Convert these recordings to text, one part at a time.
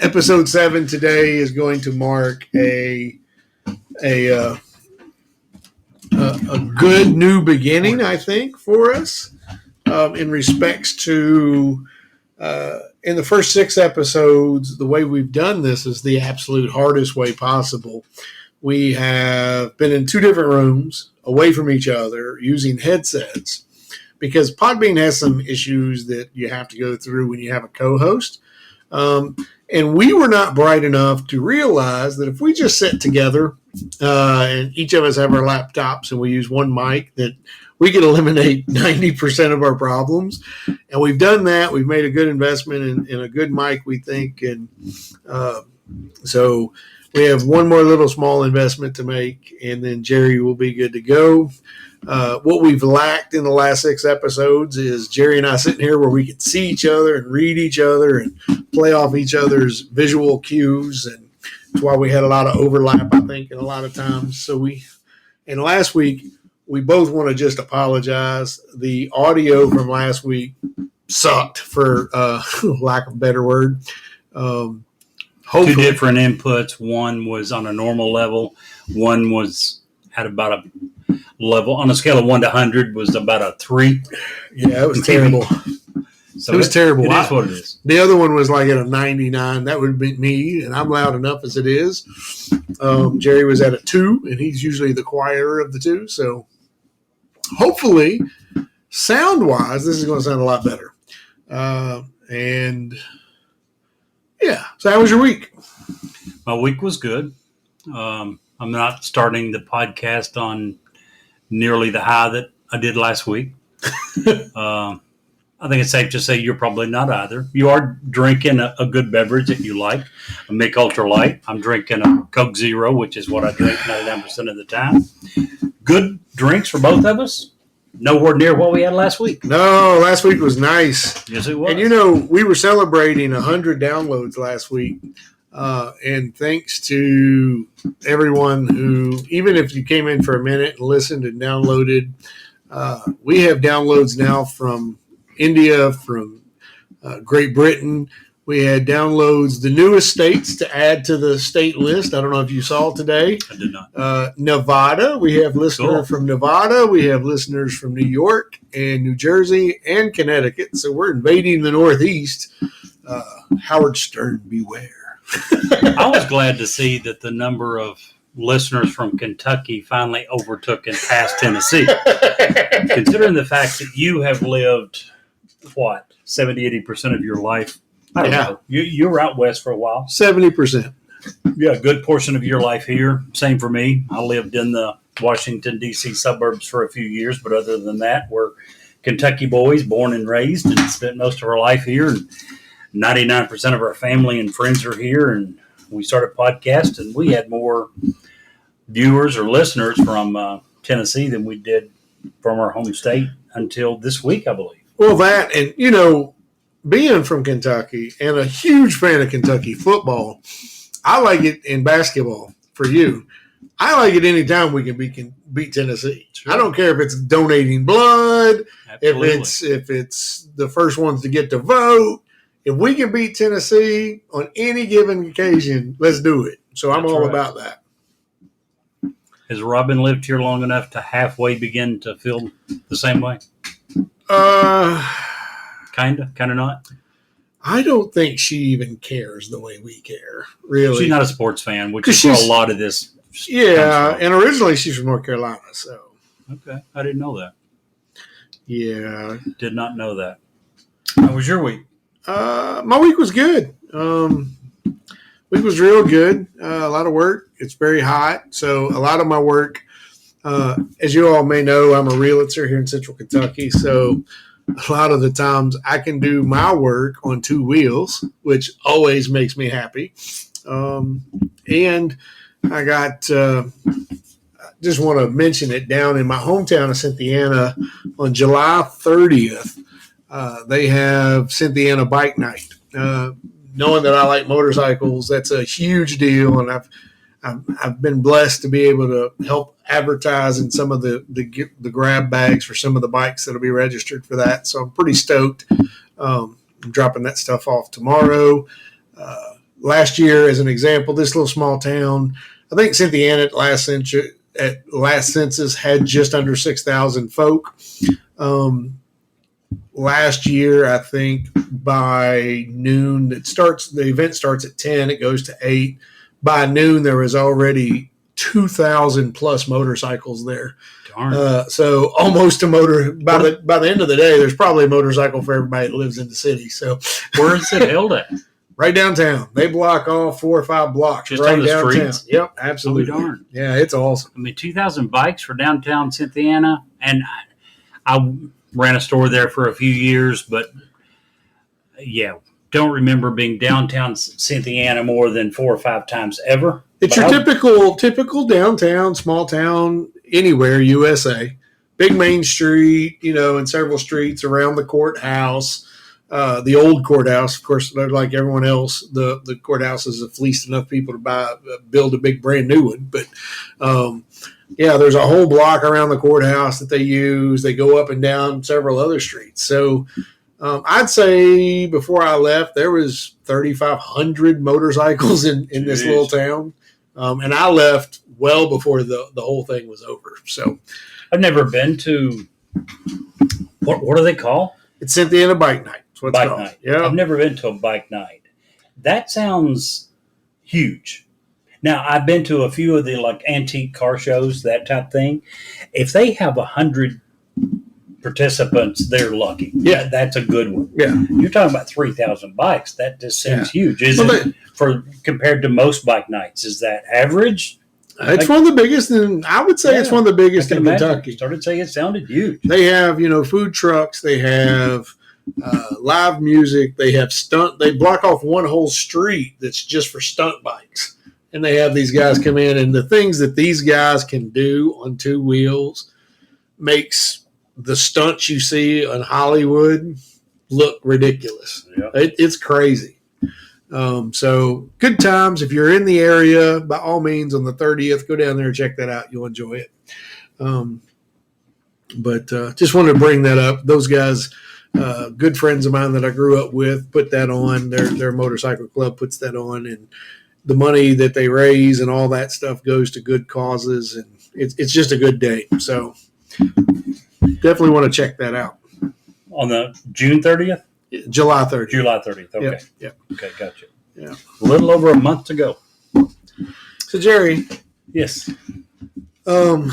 Episode 7 today is going to mark a good new beginning, I think, for us in respects to in the first 6 episodes, the way we've done this is the absolute hardest way possible. We have been in 2 different rooms away from each other using headsets because Podbean has some issues that you have to go through when you have a co-host. And we were not bright enough to realize that if we just sit together and each of us have our laptops and we use one mic, that we could eliminate 90% of our problems. And we've done that. We've made a good investment in a good mic, we think. And so we have one more little small investment to make, and then Jerry will be good to go. What we've lacked in the last 6 episodes is Jerry and I sitting here where we could see each other and read each other and play off each other's visual cues. And that's why we had a lot of overlap, I think, and a lot of times. And last week, we both want to just apologize. The audio from last week sucked, for lack of a better word. 2 different inputs. One was on a normal level. One was at about a level on a scale of 1 to 100 was about a 3. Yeah, it was terrible. So it was terrible. It is what it is. The other one was like at a 99. That would be me, and I'm loud enough as it is. Jerry was at a 2, and he's usually the quieter of the 2. So hopefully, sound-wise, this is going to sound a lot better. And yeah. So how was your week? My week was good. I'm not starting the podcast on nearly the high that I did last week. I think it's safe to say you're probably not either. You are drinking a good beverage that you like, a Mick Ultra Light. I'm drinking a Coke Zero, which is what I drink 99% of the time. Good drinks for both of us. Nowhere near what we had last week. No, last week was nice. Yes, it was. And, we were celebrating 100 downloads last week. And thanks to everyone who, even if you came in for a minute and listened and downloaded, we have downloads now from India, from Great Britain. We had downloads, the newest states to add to the state list. I don't know if you saw today. I did not. Nevada. We have listeners from Nevada. We have listeners from New York and New Jersey and Connecticut. So we're invading the Northeast. Howard Stern, beware. I was glad to see that the number of listeners from Kentucky finally overtook and passed Tennessee. Considering the fact that you have lived, 70-80% of your life. I don't know. You were out west for a while. 70%. Yeah, a good portion of your life here. Same for me. I lived in the Washington, D.C. suburbs for a few years, but other than that, we're Kentucky boys, born and raised, and spent most of our life here. And 99% of our family and friends are here, and we started a podcast, and we had more viewers or listeners from Tennessee than we did from our home state until this week, I believe. Well, that, and, being from Kentucky and a huge fan of Kentucky football, I like it in basketball for you. I like it anytime we can beat Tennessee. Sure. I don't care if it's donating blood, if it's the first ones to get to vote. If we can beat Tennessee on any given occasion, let's do it. So I'm all about that. Has Robin lived here long enough to halfway begin to feel the same way? Kind of not. I don't think she even cares the way we care, really. She's not a sports fan, which is where a lot of this. Yeah, and originally she's from North Carolina, so. Okay, I didn't know that. Yeah. Did not know that. How was your week? My week was good. Week was real good. A lot of work. It's very hot, so a lot of my work, as you all may know, I'm a realtor here in Central Kentucky, so a lot of the times I can do my work on 2 wheels, which always makes me happy. And I got, just want to mention it, down in my hometown of Cynthiana on July 30th, they have Cynthiana Bike Night. Knowing that I like motorcycles, that's a huge deal, and I've been blessed to be able to help advertise in some of the grab bags for some of the bikes that'll be registered for that. So I'm pretty stoked. I'm dropping that stuff off tomorrow. last year, as an example, this little small town, I think Cynthiana at last census had just under 6,000 folk. Last year, I think by noon, the event starts at 10, it goes to 8. By noon, there was already 2,000 plus motorcycles there. Darn. So almost a motor. By the end of the day, there's probably a motorcycle for everybody that lives in the city. So where is it held at? Right downtown. They block all 4 or 5 blocks. Just right on the downtown. streets? Yep, absolutely. Oh, darn. Yeah, it's awesome. I mean, 2,000 bikes for downtown Cynthiana, and I ran a store there for a few years, but yeah, don't remember being downtown Cynthiana more than 4 or 5 times ever. It's your typical downtown, small town, anywhere, USA. Big main street, and several streets around the courthouse. The old courthouse, of course, like everyone else, the courthouse has fleeced enough people to build a big brand new one. But there's a whole block around the courthouse that they use. They go up and down several other streets. So I'd say before I left, there was 3,500 motorcycles in this little town. And I left well before the whole thing was over. So I've never been to, what do they call? It's Cynthiana Bike Night. That's what it's Bike called. night. Yeah. I've never been to a bike night. That sounds huge. Now, I've been to a few of the like antique car shows, that type thing. If they have 100 participants, they're lucky. Yeah. That's a good one. Yeah. You're talking about 3,000 bikes. That just seems huge. Is Well, it compared to most bike nights? Is that average? It's one of the biggest, and I would say it's one of the biggest in Kentucky. Started saying it sounded huge. They have, food trucks. They have live music. They have stunt. They block off one whole street that's just for stunt bikes. And they have these guys come in, and the things that these guys can do on 2 wheels makes the stunts you see on Hollywood look ridiculous. Yeah. It's crazy. So good times. If you're in the area, by all means, on the 30th, go down there and check that out. You'll enjoy it. But just wanted to bring that up. Those guys, good friends of mine that I grew up with, put that on. Their motorcycle club puts that on, and the money that they raise and all that stuff goes to good causes, and it's just a good day. So definitely want to check that out. On the June 30th? July 30th. July 30th. Okay. Yep. Okay, gotcha. Yeah. A little over a month to go. So, Jerry. Yes. Over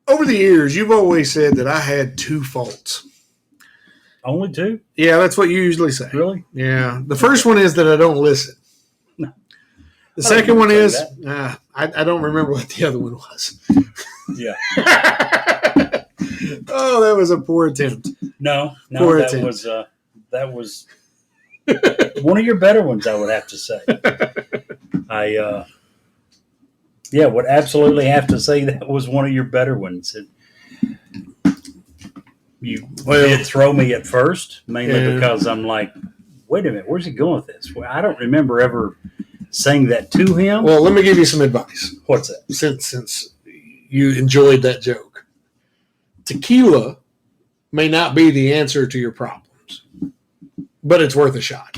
the years, you've always said that I had 2 faults. Only 2? Yeah, that's what you usually say. Really? Yeah. The first one is that I don't listen. No. The second one is I don't remember what the other one was. Yeah. Oh, that was a poor attempt. No, poor that attempt. was one of your better ones, I would have to say. I would absolutely have to say that was one of your better ones. You did throw me at first, mainly because I'm like, wait a minute, where's he going with this? Well, I don't remember ever saying that to him. Well, let me give you some advice. What's that? Since you enjoyed that joke. Tequila may not be the answer to your problems, but it's worth a shot.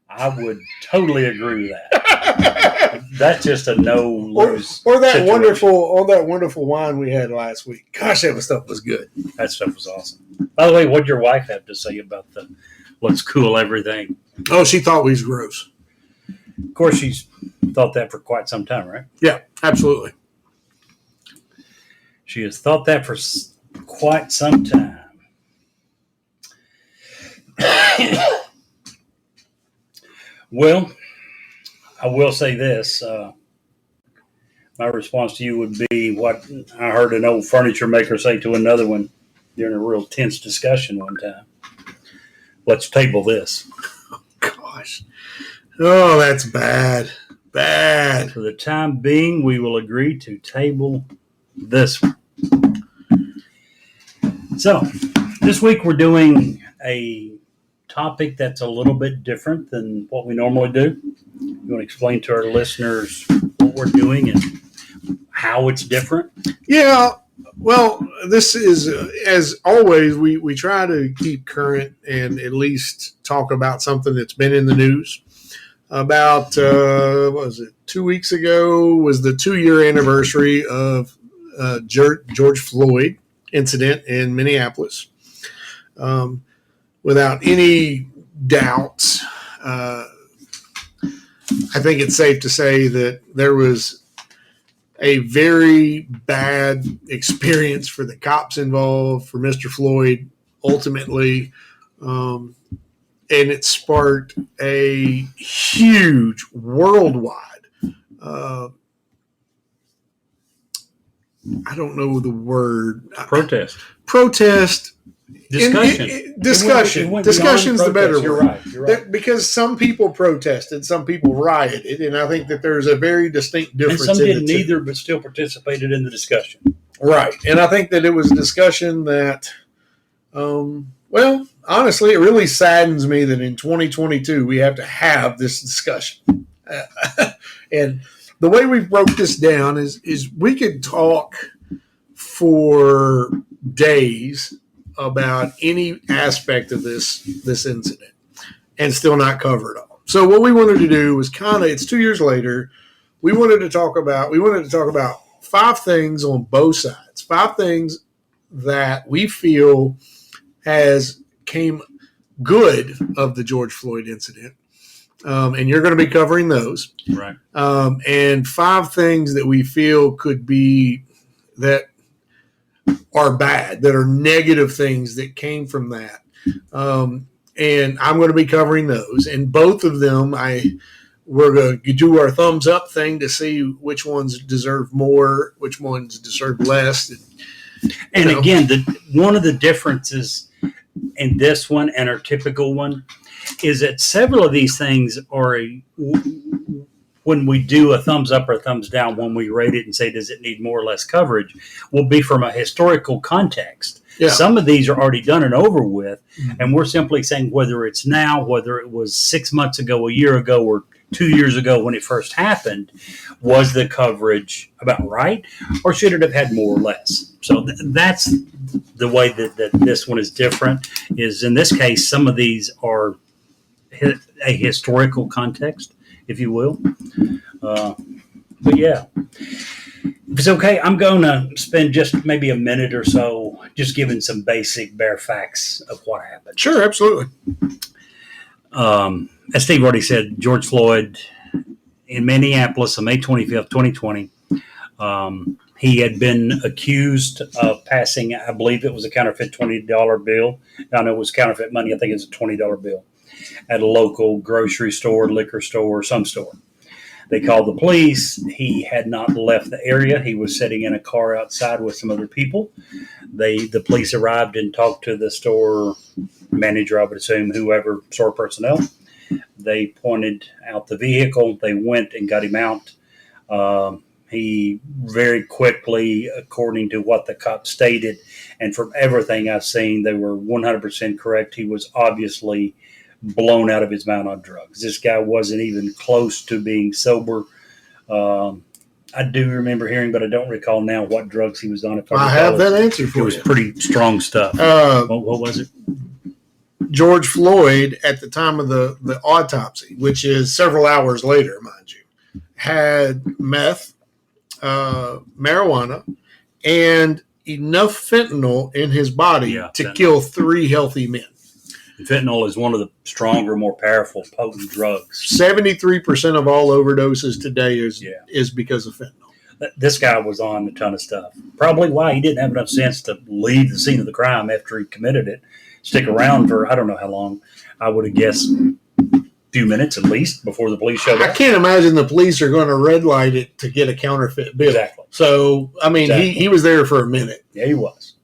I would totally agree with that. That's just a no-lose or that situation. wonderful wine we had last week. Gosh, that stuff was good. That stuff was awesome. By the way, what did your wife have to say about the let's cool everything? Oh, she thought we was gross. Of course, she's thought that for quite some time, right? Yeah, absolutely. She has thought that for quite some time. Well, I will say this. My response to you would be what I heard an old furniture maker say to another one during a real tense discussion one time. Let's table this. Gosh. Oh, that's bad. Bad. For the time being, we will agree to table this one. So, this week we're doing a topic that's a little bit different than what we normally do. You want to explain to our listeners what we're doing and how it's different? Yeah. Well, this is, as always, we try to keep current and at least talk about something that's been in the news. about what was it? 2 weeks ago was the 2-year anniversary of George Floyd incident in Minneapolis. Without any doubts, I think it's safe to say that there was a very bad experience for the cops involved, for Mr. Floyd, ultimately. And it sparked a huge worldwide, uh, I don't know the word. Protest. Discussion. Discussion's the better word. You're right. Because some people protested, some people rioted, and I think that there's a very distinct difference. And some didn't either, but still participated in the discussion. Right. And I think that it was a discussion that, well, honestly, it really saddens me that in 2022 we have to have this discussion. And the way we broke this down is we could talk for days about any aspect of this incident and still not cover it all. So what we wanted to do was it's 2 years later, we wanted to talk about 5 things on both sides, 5 things that we feel has came good of the George Floyd incident. And you're going to be covering those. Right. And 5 things that we feel could be that are bad, that are negative things that came from that. And I'm going to be covering those. And both of them, we're going to do our thumbs up thing to see which ones deserve more, which ones deserve less. And again, one of the differences in this one and our typical one is that several of these things are when we do a thumbs up or a thumbs down, when we rate it and say, does it need more or less coverage, will be from a historical context. Yeah. Some of these are already done and over with, and we're simply saying whether it's now, whether it was 6 months ago, a year ago, or 2 years ago when it first happened, was the coverage about right, or should it have had more or less? So that's the way that this one is different, is in this case, some of these are a historical context, if you will. But yeah, if it's okay, I'm going to spend just maybe a minute or so just giving some basic bare facts of what happened. Sure, absolutely. As Steve already said, George Floyd in Minneapolis on May 25th, 2020, he had been accused of passing, I believe it was a counterfeit $20 bill. I know it was counterfeit money. I think it's a $20 bill at a local grocery store, liquor store, some store. They called the police. He had not left the area. He was sitting in a car outside with some other people. The police arrived and talked to the store manager, I would assume, whoever, store personnel. They pointed out the vehicle. They went and got him out. He very quickly, according to what the cops stated, and from everything I've seen, they were 100% correct. He was obviously blown out of his mind on drugs. This guy wasn't even close to being sober. I do remember hearing, but I don't recall now what drugs he was on. If I have that answer for you. It was pretty strong stuff. What was it? George Floyd, at the time of the autopsy, which is several hours later, mind you, had meth, marijuana, and enough fentanyl in his body to kill 3 healthy men. Fentanyl is one of the stronger, more powerful, potent drugs. 73% of all overdoses today is because of fentanyl. This guy was on a ton of stuff. Probably why he didn't have enough sense to leave the scene of the crime after he committed it. Stick around for I don't know how long. I would have guessed a few minutes at least before the police showed up. I can't imagine the police are going to red light it to get a counterfeit bill. Exactly. So, I mean, he was there for a minute. Yeah, he was.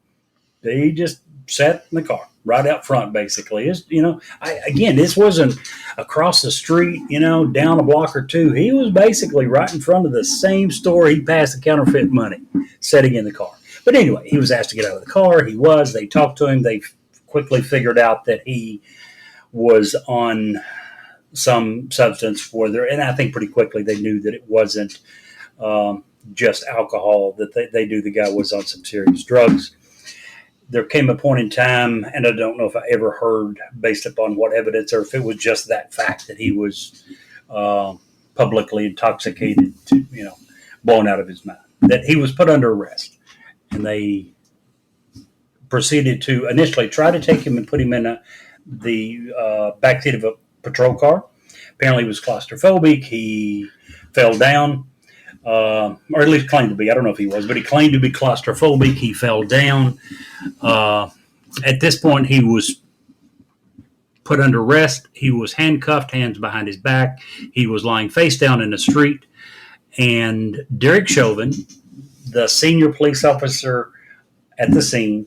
He just sat in the car right out front, basically. This wasn't across the street, down a block or two. He was basically right in front of the same store he passed the counterfeit money, sitting in the car. But anyway, he was asked to get out of the car. They talked to him. They quickly figured out that he was on some substance and I think pretty quickly they knew that it wasn't just alcohol, that they knew the guy was on some serious drugs. There came a point in time, and I don't know if I ever heard, based upon what evidence, or if it was just that fact that he was publicly intoxicated, blown out of his mind. That he was put under arrest, and they proceeded to initially try to take him and put him in the backseat of a patrol car. Apparently, he was claustrophobic. He fell down, or at least claimed to be. I don't know if he was, but he claimed to be claustrophobic. He fell down. At this point, he was put under arrest. He was handcuffed, hands behind his back. He was lying face down in the street. And Derek Chauvin, the senior police officer at the scene,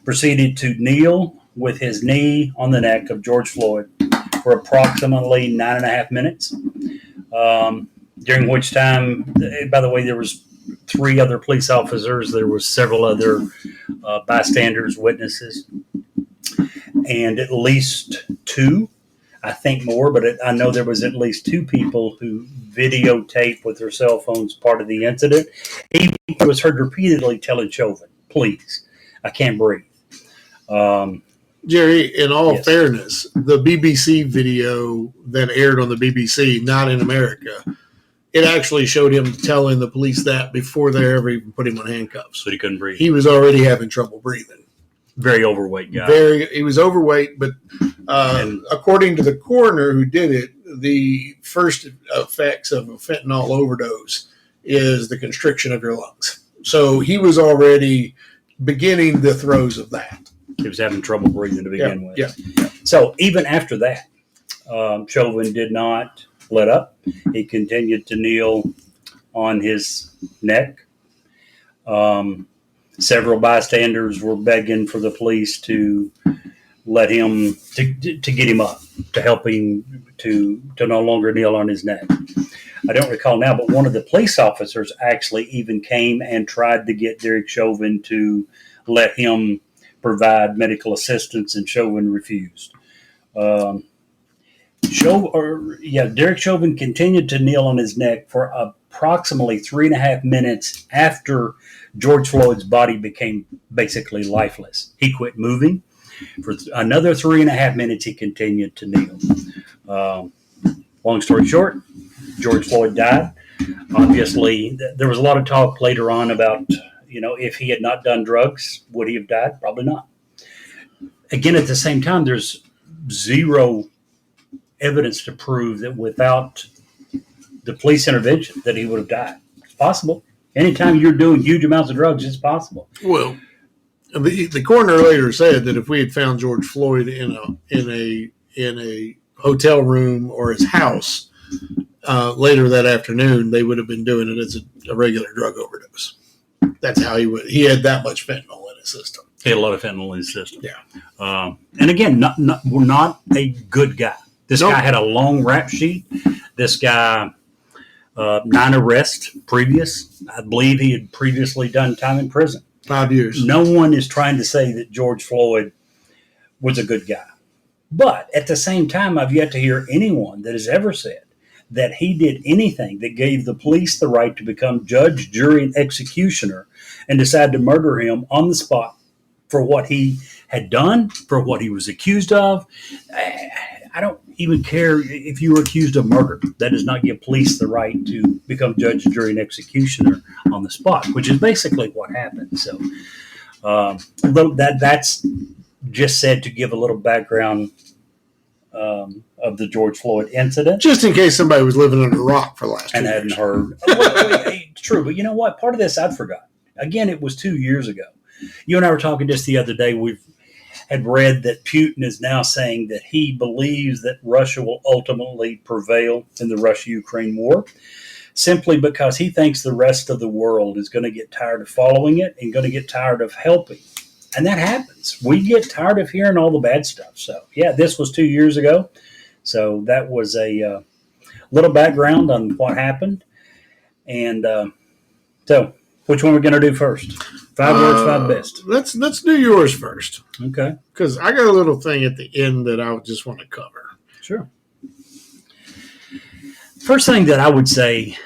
proceeded to kneel with his knee on the neck of George Floyd for approximately 9.5 minutes, during which time, by the way, there was 3 other police officers. There was several other bystanders, witnesses, and at least 2, I think more, but I know there was at least 2 people who videotaped with their cell phones part of the incident. He was heard repeatedly telling Chauvin, "Please, I can't breathe." Jerry, in all Yes. fairness, the BBC video that aired on the BBC, not in America, it actually showed him telling the police that before they ever even put him on handcuffs. So he couldn't breathe. He was already having trouble breathing. Very overweight guy. He was overweight, but according to the coroner who did it, the first effects of a fentanyl overdose is the constriction of your lungs. So he was already beginning the throes of that. He was having trouble breathing to begin with. Yeah. So even after that, Chauvin did not let up. He continued to kneel on his neck. Several bystanders were begging for the police to let him to get him up, to help him to no longer kneel on his neck. I don't recall now, but one of the police officers actually even came and tried to get Derek Chauvin to let him provide medical assistance, and Chauvin refused. Derek Chauvin continued to kneel on his neck for approximately 3.5 minutes after George Floyd's body became basically lifeless. He quit moving. For another 3.5 minutes, he continued to kneel. Long story short, George Floyd died. Obviously, there was a lot of talk later on about, if he had not done drugs, would he have died? Probably not. Again, at the same time, there's zero evidence to prove that without the police intervention that he would have died. It's possible. Anytime you're doing huge amounts of drugs, it's possible. Well, the coroner later said that if we had found George Floyd in a hotel room or his house later that afternoon, they would have been doing it as a regular drug overdose. That's how he had that much fentanyl in his system. He had a lot of fentanyl in his system. Yeah. And again, not a good guy. This guy had a long rap sheet. This guy, 9 arrests previous. I believe he had previously done time in prison. 5 years. No one is trying to say that George Floyd was a good guy. But at the same time, I've yet to hear anyone that has ever said that he did anything that gave the police the right to become judge, jury, and executioner and decide to murder him on the spot for what he had done, for what he was accused of. I don't even care if you were accused of murder. That does not give police the right to become judge, jury, and executioner on the spot, which is basically what happened. So that's just said to give a little background of the George Floyd incident. Just in case somebody was living under a rock for the last 2 and years. hadn't heard. It's true, but you know what? Part of this I'd forgotten. Again, it was 2 years ago. You and I were talking just the other day. We had read that Putin is now saying that he believes that Russia will ultimately prevail in the Russia-Ukraine war, simply because he thinks the rest of the world is going to get tired of following it and going to get tired of helping. And that happens. We get tired of hearing all the bad stuff. So, yeah, this was 2 years ago. So that was a little background on what happened. And so which one are we going to do first? 5 words, 5 best. Let's do yours first. Okay. Because I got a little thing at the end that I just want to cover. Sure. First thing that I would say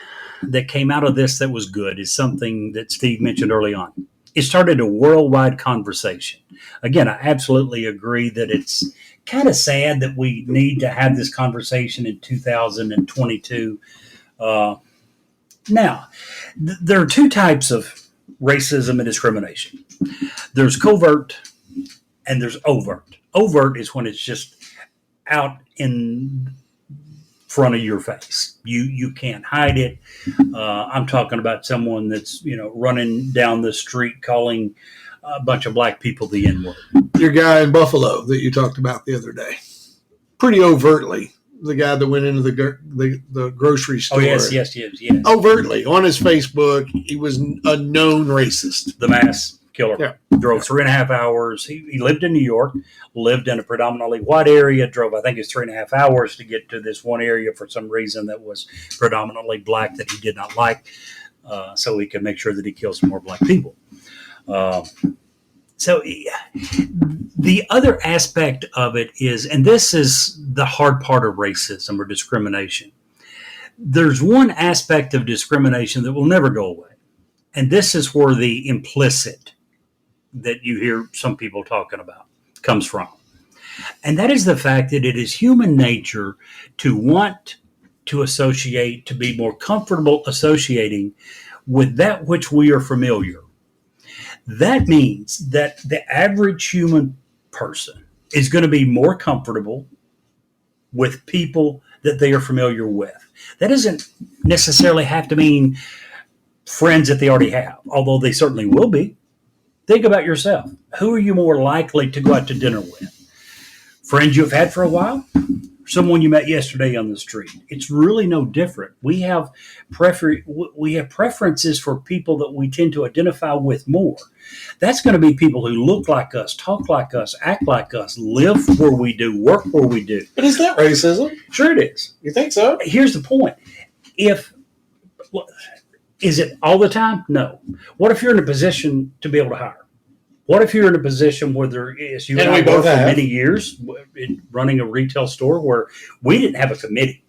that came out of this that was good is something that Steve mentioned early on. it started a worldwide conversation. Again, I absolutely agree that it's kind of sad that we need to have this conversation in 2022. Now, there are two types of racism and discrimination. There's covert and there's overt. Overt is when it's just out in front of your face. You can't hide it. I'm talking about someone that's running down the street calling a bunch of black people the N-word. Your guy in Buffalo that you talked about the other day, pretty overtly. The guy that went into the grocery store. Oh, yes. Overtly on his Facebook, he was a known racist. The mass killer. Yeah. Drove 3.5 hours. He lived in New York, lived in a predominantly white area, drove, I think it's 3.5 hours to get to this one area for some reason that was predominantly black that he did not like, so he could make sure that he killed some more black people. So the other aspect of it is, and this is the hard part of racism or discrimination, there's one aspect of discrimination that will never go away. And this is where the implicit that you hear some people talking about comes from. And that is the fact that it is human nature to want to associate, to be more comfortable associating with that which we are familiar. That means that the average human person is going to be more comfortable with people that they are familiar with. That doesn't necessarily have to mean friends that they already have, although they certainly will be. Think about yourself. Who are you more likely to go out to dinner with? Friends you've had for a while? Someone you met yesterday on the street? It's really no different. We have preferences for people that we tend to identify with more. That's going to be people who look like us, talk like us, act like us, live where we do, work where we do. But is that racism? Sure it is. You think so? Here's the point. Is it all the time? No. What if you're in a position to be able to hire? What if you're in a position where there is, you and I worked for many years running a retail store where we didn't have a committee.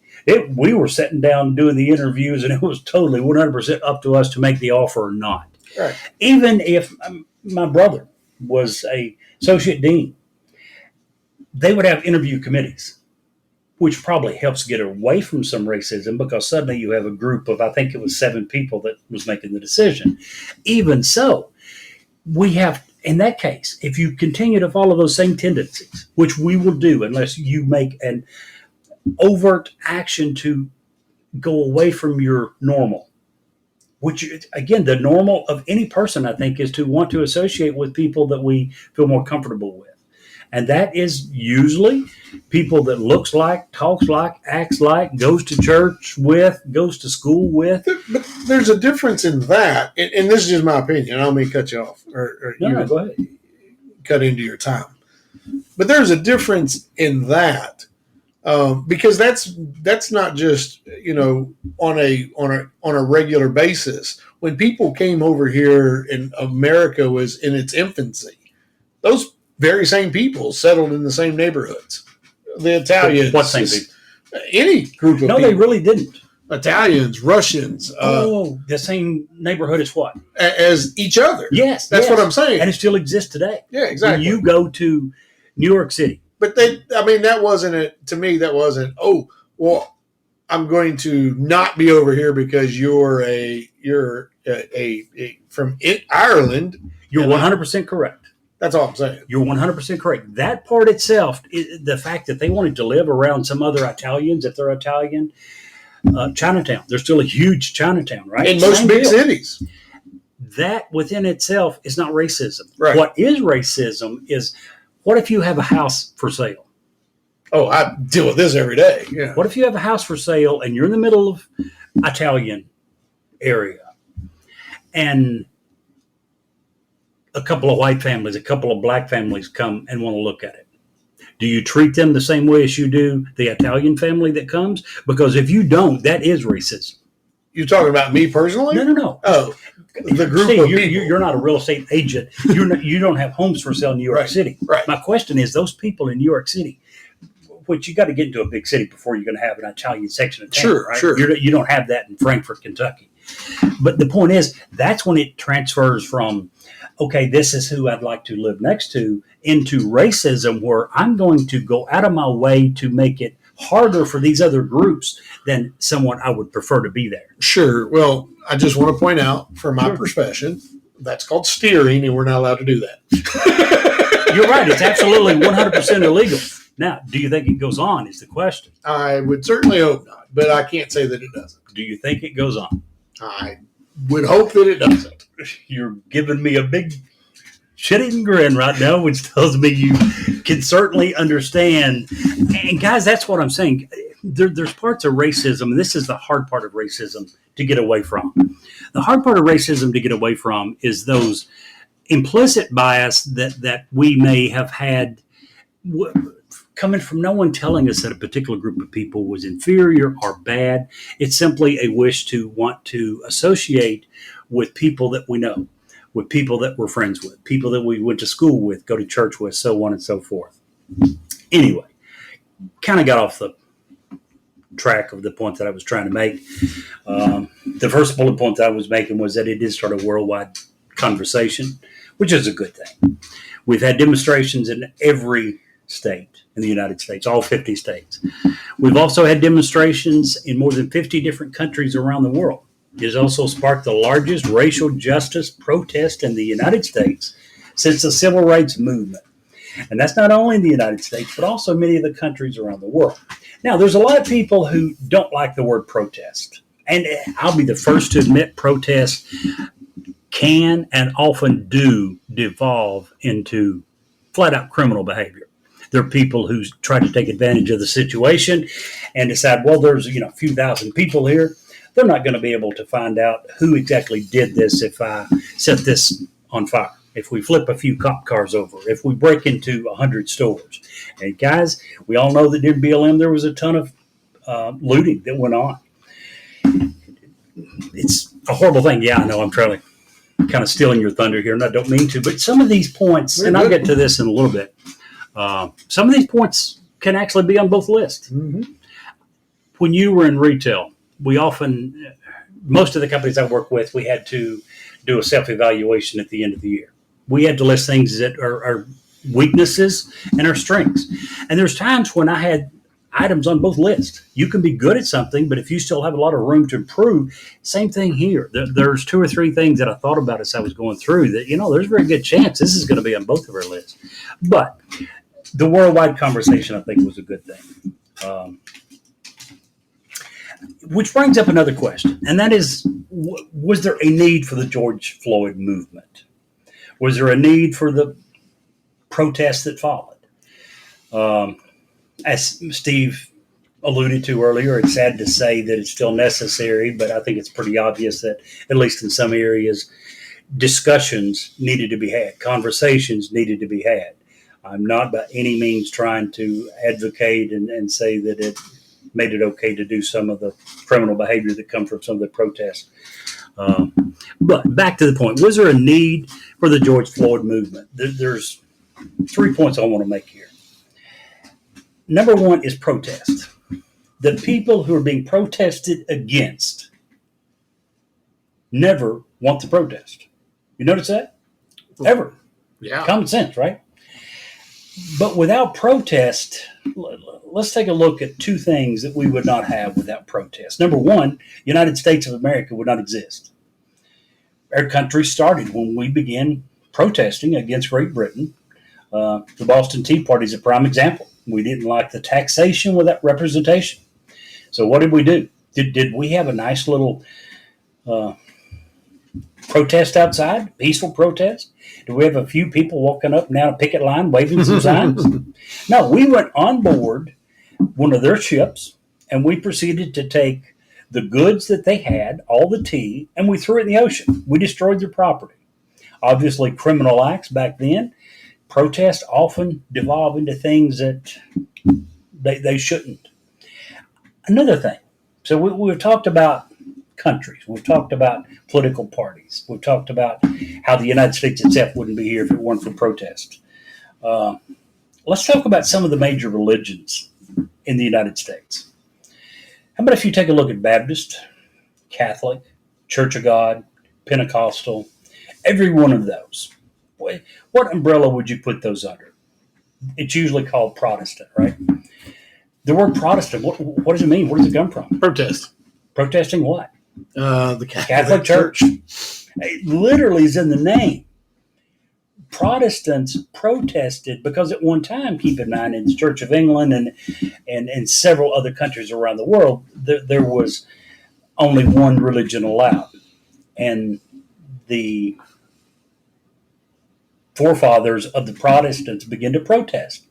We were sitting down doing the interviews, and it was totally 100% up to us to make the offer or not. Right. Even if my brother was a associate dean, they would have interview committees, which probably helps get away from some racism because suddenly you have a group of, I think it was 7 people that was making the decision. Even so, we have, in that case, if you continue to follow those same tendencies, which we will do unless you make an overt action to go away from your normal, which, again, the normal of any person, I think, is to want to associate with people that we feel more comfortable with. And that is usually people that looks like, talks like, acts like, goes to church with, goes to school with. But there's a difference in that, and this is just my opinion. I don't mean to cut you off No, go ahead. Cut into your time. But there's a difference in that because that's not just on a regular basis. When people came over here and America was in its infancy, those very same people settled in the same neighborhoods. The Italians. What same people? Any group of people. No, they really didn't. Italians, Russians. The same neighborhood as what? As each other. Yes. That's what I'm saying. And it still exists today. Yeah, exactly. When you go to New York City. But that wasn't to me, that wasn't, I'm going to not be over here because you're from Ireland. You're 100% correct. That's all I'm saying. You're 100% correct. That part itself, the fact that they wanted to live around some other Italians, if they're Italian, Chinatown. There's still a huge Chinatown, right? In most big cities. That within itself is not racism. Right. What is racism is, what if you have a house for sale? Oh, I deal with this every day. Yeah. What if you have a house for sale and you're in the middle of Italian area and a couple of white families, a couple of black families come and want to look at it? Do you treat them the same way as you do the Italian family that comes? Because if you don't, that is racism. You're talking about me personally? No. Oh, the group Steve, of people. You're not a real estate agent. You don't have homes for sale in New York City. Right. My question is, those people in New York City, which you got to get into a big city before you're going to have an Italian section of town, right? Sure. You don't have that in Frankfort, Kentucky. But the point is, that's when it transfers from okay, this is who I'd like to live next to, into racism where I'm going to go out of my way to make it harder for these other groups than someone I would prefer to be there. Sure. Well, I just want to point out from my profession, that's called steering, and we're not allowed to do that. You're right. It's absolutely 100% illegal. Now, do you think it goes on is the question. I would certainly hope not, but I can't say that it doesn't. Do you think it goes on? I would hope that it doesn't. You're giving me a big shit-eating grin right now, which tells me you can certainly understand. And guys, that's what I'm saying. There's parts of racism, and this is the hard part of racism to get away from. The hard part of racism to get away from is those implicit bias that we may have had coming from no one telling us that a particular group of people was inferior or bad. It's simply a wish to want to associate with people that we know, with people that we're friends with, people that we went to school with, go to church with, so on and so forth. Anyway, kind of got off the track of the point that I was trying to make. The first bullet point that I was making was that it did start a worldwide conversation, which is a good thing. We've had demonstrations in every state in the United States, all 50 states. We've also had demonstrations in more than 50 different countries around the world. It has also sparked the largest racial justice protest in the United States since the Civil Rights Movement. And that's not only in the United States, but also many of the countries around the world. Now, there's a lot of people who don't like the word protest. And I'll be the first to admit protests can and often do devolve into flat-out criminal behavior. There are people who try to take advantage of the situation and decide, well, there's a few thousand people here. They're not going to be able to find out who exactly did this if I set this on fire, if we flip a few cop cars over, if we break into 100 stores. And guys, we all know that in BLM there was a ton of looting that went on. It's a horrible thing. Yeah, I know I'm kind of stealing your thunder here, and I don't mean to, but some of these points, and I'll get to this in a little bit, some of these points can actually be on both lists. Mm-hmm. When you were in retail, most of the companies I work with, we had to do a self-evaluation at the end of the year. We had to list things that are weaknesses and our strengths. And there's times when I had items on both lists. You can be good at something, but if you still have a lot of room to improve, same thing here. There's 2 or 3 things that I thought about as I was going through that, there's a very good chance this is going to be on both of our lists. But the worldwide conversation, I think, was a good thing. Which brings up another question, and that is, was there a need for the George Floyd movement? Was there a need for the protests that followed? As Steve alluded to earlier, it's sad to say that it's still necessary, but I think it's pretty obvious that, at least in some areas, discussions needed to be had, conversations needed to be had. I'm not by any means trying to advocate and say that it made it okay to do some of the criminal behavior that come from some of the protests. But back to the point, was there a need for the George Floyd movement? There's 3 points I want to make here. Number 1 is protest. The people who are being protested against never want to protest. You notice that? Ever. Yeah. Common sense, right? But without protest, let's take a look at 2 things that we would not have without protest. Number 1, United States of America would not exist. Our country started when we began protesting against Great Britain. The Boston Tea Party is a prime example. We didn't like the taxation without representation. So what did we do? Did we have a nice little protest outside, peaceful protest? Do we have a few people walking up and down a picket line waving some signs? No, we went on board one of their ships and we proceeded to take the goods that they had, all the tea, and we threw it in the ocean. We destroyed their property. Obviously, criminal acts back then. Protests often devolve into things that they shouldn't. Another thing, so we've talked about countries. We've talked about political parties. We've talked about how the United States itself wouldn't be here if it weren't for protest. Let's talk about some of the major religions in the United States. How about if you take a look at Baptist, Catholic, Church of God, Pentecostal, every one of those. What umbrella would you put those under? It's usually called Protestant, right? The word Protestant, what does it mean? Where does it come from? Protest. Protesting what? The Catholic Church. It literally is in the name. Protestants protested because at one time, keep in mind, in the Church of England and several other countries around the world, there was only one religion allowed. And the forefathers of the Protestants began to protest.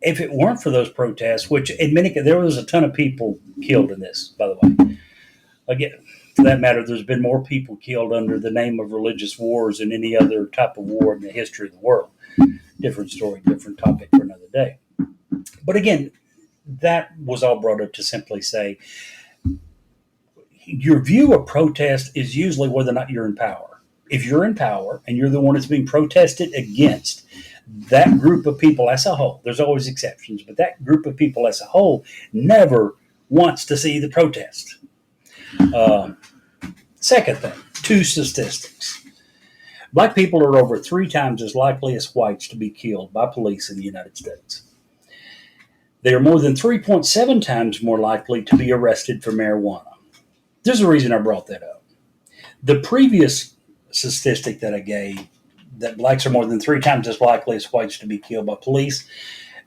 If it weren't for those protests, which in many, there was a ton of people killed in this, by the way. Again, for that matter, there's been more people killed under the name of religious wars than any other type of war in the history of the world. Different story, different topic for another day. But again, that was all brought up to simply say, your view of protest is usually whether or not you're in power. If you're in power and you're the one that's being protested against, that group of people as a whole, there's always exceptions, but that group of people as a whole never wants to see the protest. Second thing, 2 statistics. Black people are over 3 times as likely as whites to be killed by police in the United States. They are more than 3.7 times more likely to be arrested for marijuana. There's a reason I brought that up. The previous statistic that I gave, that blacks are more than 3 times as likely as whites to be killed by police,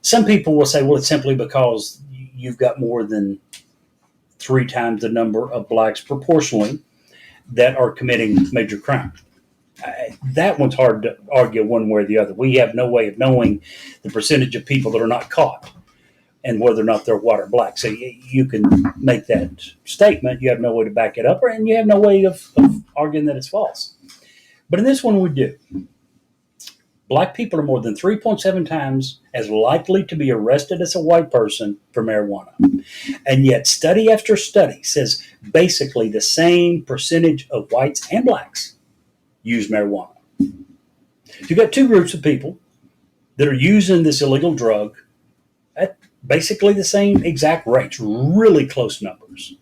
some people will say, well, it's simply because you've got more than 3 times the number of blacks proportionally that are committing major crime. That one's hard to argue one way or the other. We have no way of knowing the percentage of people that are not caught and whether or not they're white or black. So you can make that statement. You have no way to back it up, and you have no way of arguing that it's false. But in this one, we do. Black people are more than 3.7 times as likely to be arrested as a white person for marijuana. And yet study after study says basically the same percentage of whites and blacks use marijuana. You've got 2 groups of people that are using this illegal drug at basically the same exact rates, really close numbers.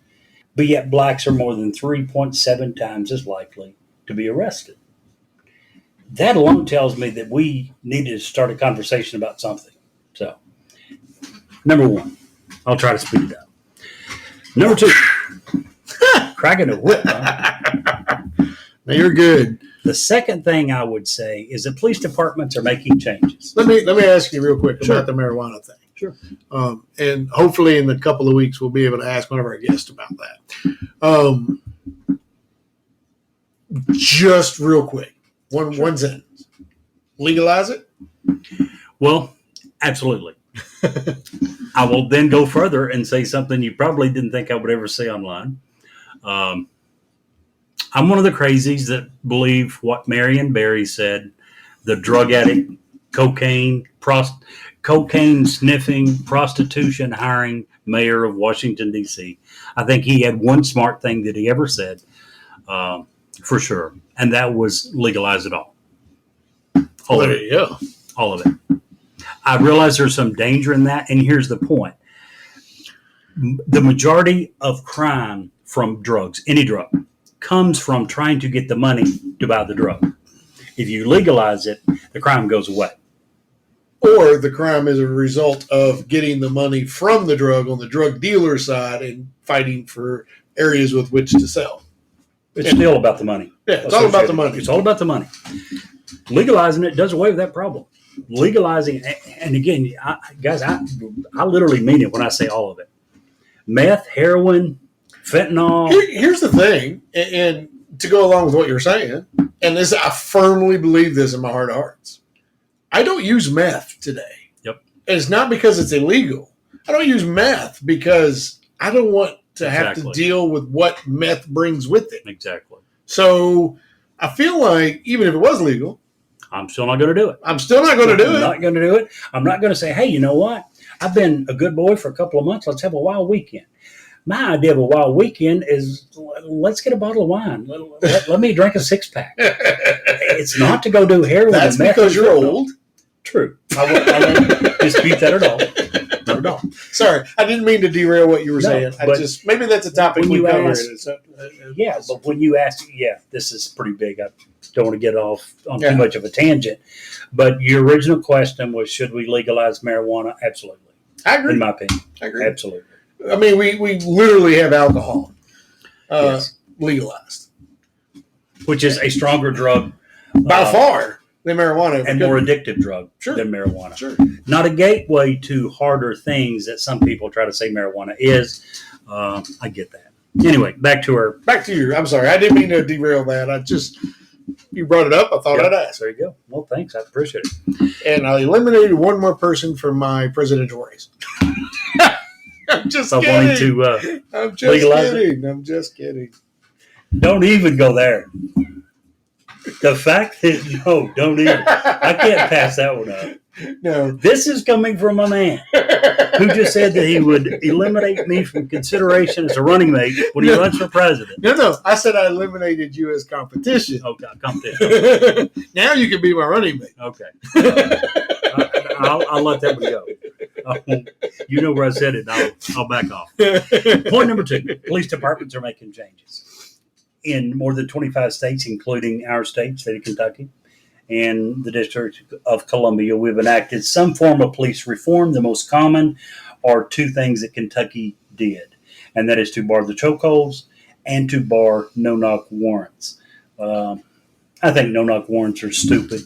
But yet blacks are more than 3.7 times as likely to be arrested. That alone tells me that we need to start a conversation about something. So, number 1, I'll try to speed it up. Number 2, cracking a whip. Huh? Now you're good. The second thing I would say is that police departments are making changes. Let me ask you real quick about the marijuana thing. Sure. And hopefully in a couple of weeks we'll be able to ask one of our guests about that. Just real quick. One sentence. Legalize it? Well, absolutely. I will then go further and say something you probably didn't think I would ever say online. I'm one of the crazies that believe what Marion Barry said, the drug addict, cocaine sniffing, prostitution hiring mayor of Washington, D.C. I think he had one smart thing that he ever said. For sure. And that was legalize it all. All of it. Yeah. All of it. I realize there's some danger in that. And here's the point. The majority of crime from drugs, any drug, comes from trying to get the money to buy the drug. If you legalize it, the crime goes away. Or the crime is a result of getting the money from the drug on the drug dealer side and fighting for areas with which to sell. It's still about the money. Yeah, it's all about the money. It's all about the money. Legalizing it does away with that problem. Legalizing, and again, guys, I literally mean it when I say all of it. Meth, heroin, fentanyl. Here's the thing, and to go along with what you're saying, and this, I firmly believe this in my heart of hearts. I don't use meth today. Yep. And it's not because it's illegal. I don't use meth because I don't want to have to deal with what meth brings with it. Exactly. So I feel like even if it was legal, I'm still not going to do it. I'm still not going to do it. I'm not going to do it. I'm not going to say, hey, you know what? I've been a good boy for a couple of months. Let's have a wild weekend. My idea of a wild weekend is let's get a bottle of wine. Let me drink a 6-pack. It's not to go do heroin. That's because you're old. True. I won't dispute that at all. Not at all. Sorry, I didn't mean to derail what you were saying. Maybe that's a topic we cover. Yeah, but when you ask, this is pretty big. don't want to get off on Yeah. too much of a tangent. But your original question was, should we legalize marijuana? Absolutely. I agree. In my opinion. I agree. Absolutely. I mean, we literally have alcohol Yes. legalized Which is a stronger drug by far than marijuana, and more addictive drug Sure. than marijuana. Sure. Not a gateway to harder things that some people try to say marijuana is. I get that. Anyway, back to you. I'm sorry, I didn't mean to derail that. You brought it up. I thought I'd ask. There you go. Well, thanks. I appreciate it. And I eliminated one more person from my presidential race. I'm just So kidding. wanting to I'm just legalize kidding. I'm just kidding. don't even go there. The fact that don't even. I can't pass that one up. No. This is coming from a man who just said that he would eliminate me from consideration as a running mate when he runs for president. No. I said I eliminated you as competition. Okay, competition. Now you can be my running mate. Okay. I'll let that one go. You know where I said it. I'll back off. Point number 2, police departments are making changes in more than 25 states, including our state of Kentucky, and the District of Columbia. We've enacted some form of police reform. The most common are 2 things that Kentucky did, and that is to bar the chokeholds and to bar no-knock warrants. I think no-knock warrants are stupid.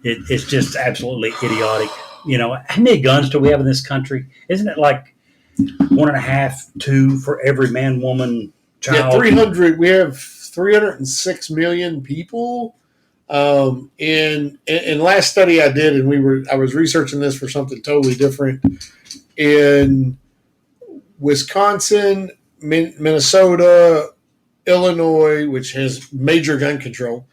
It's just absolutely idiotic. How many guns do we have in this country? Isn't it like 1.5, 2 for every man, woman, child? Yeah, 300. We have 306 million people. In last study I did, and I was researching this for something totally different. In Wisconsin, Minnesota, Illinois, which has major gun control,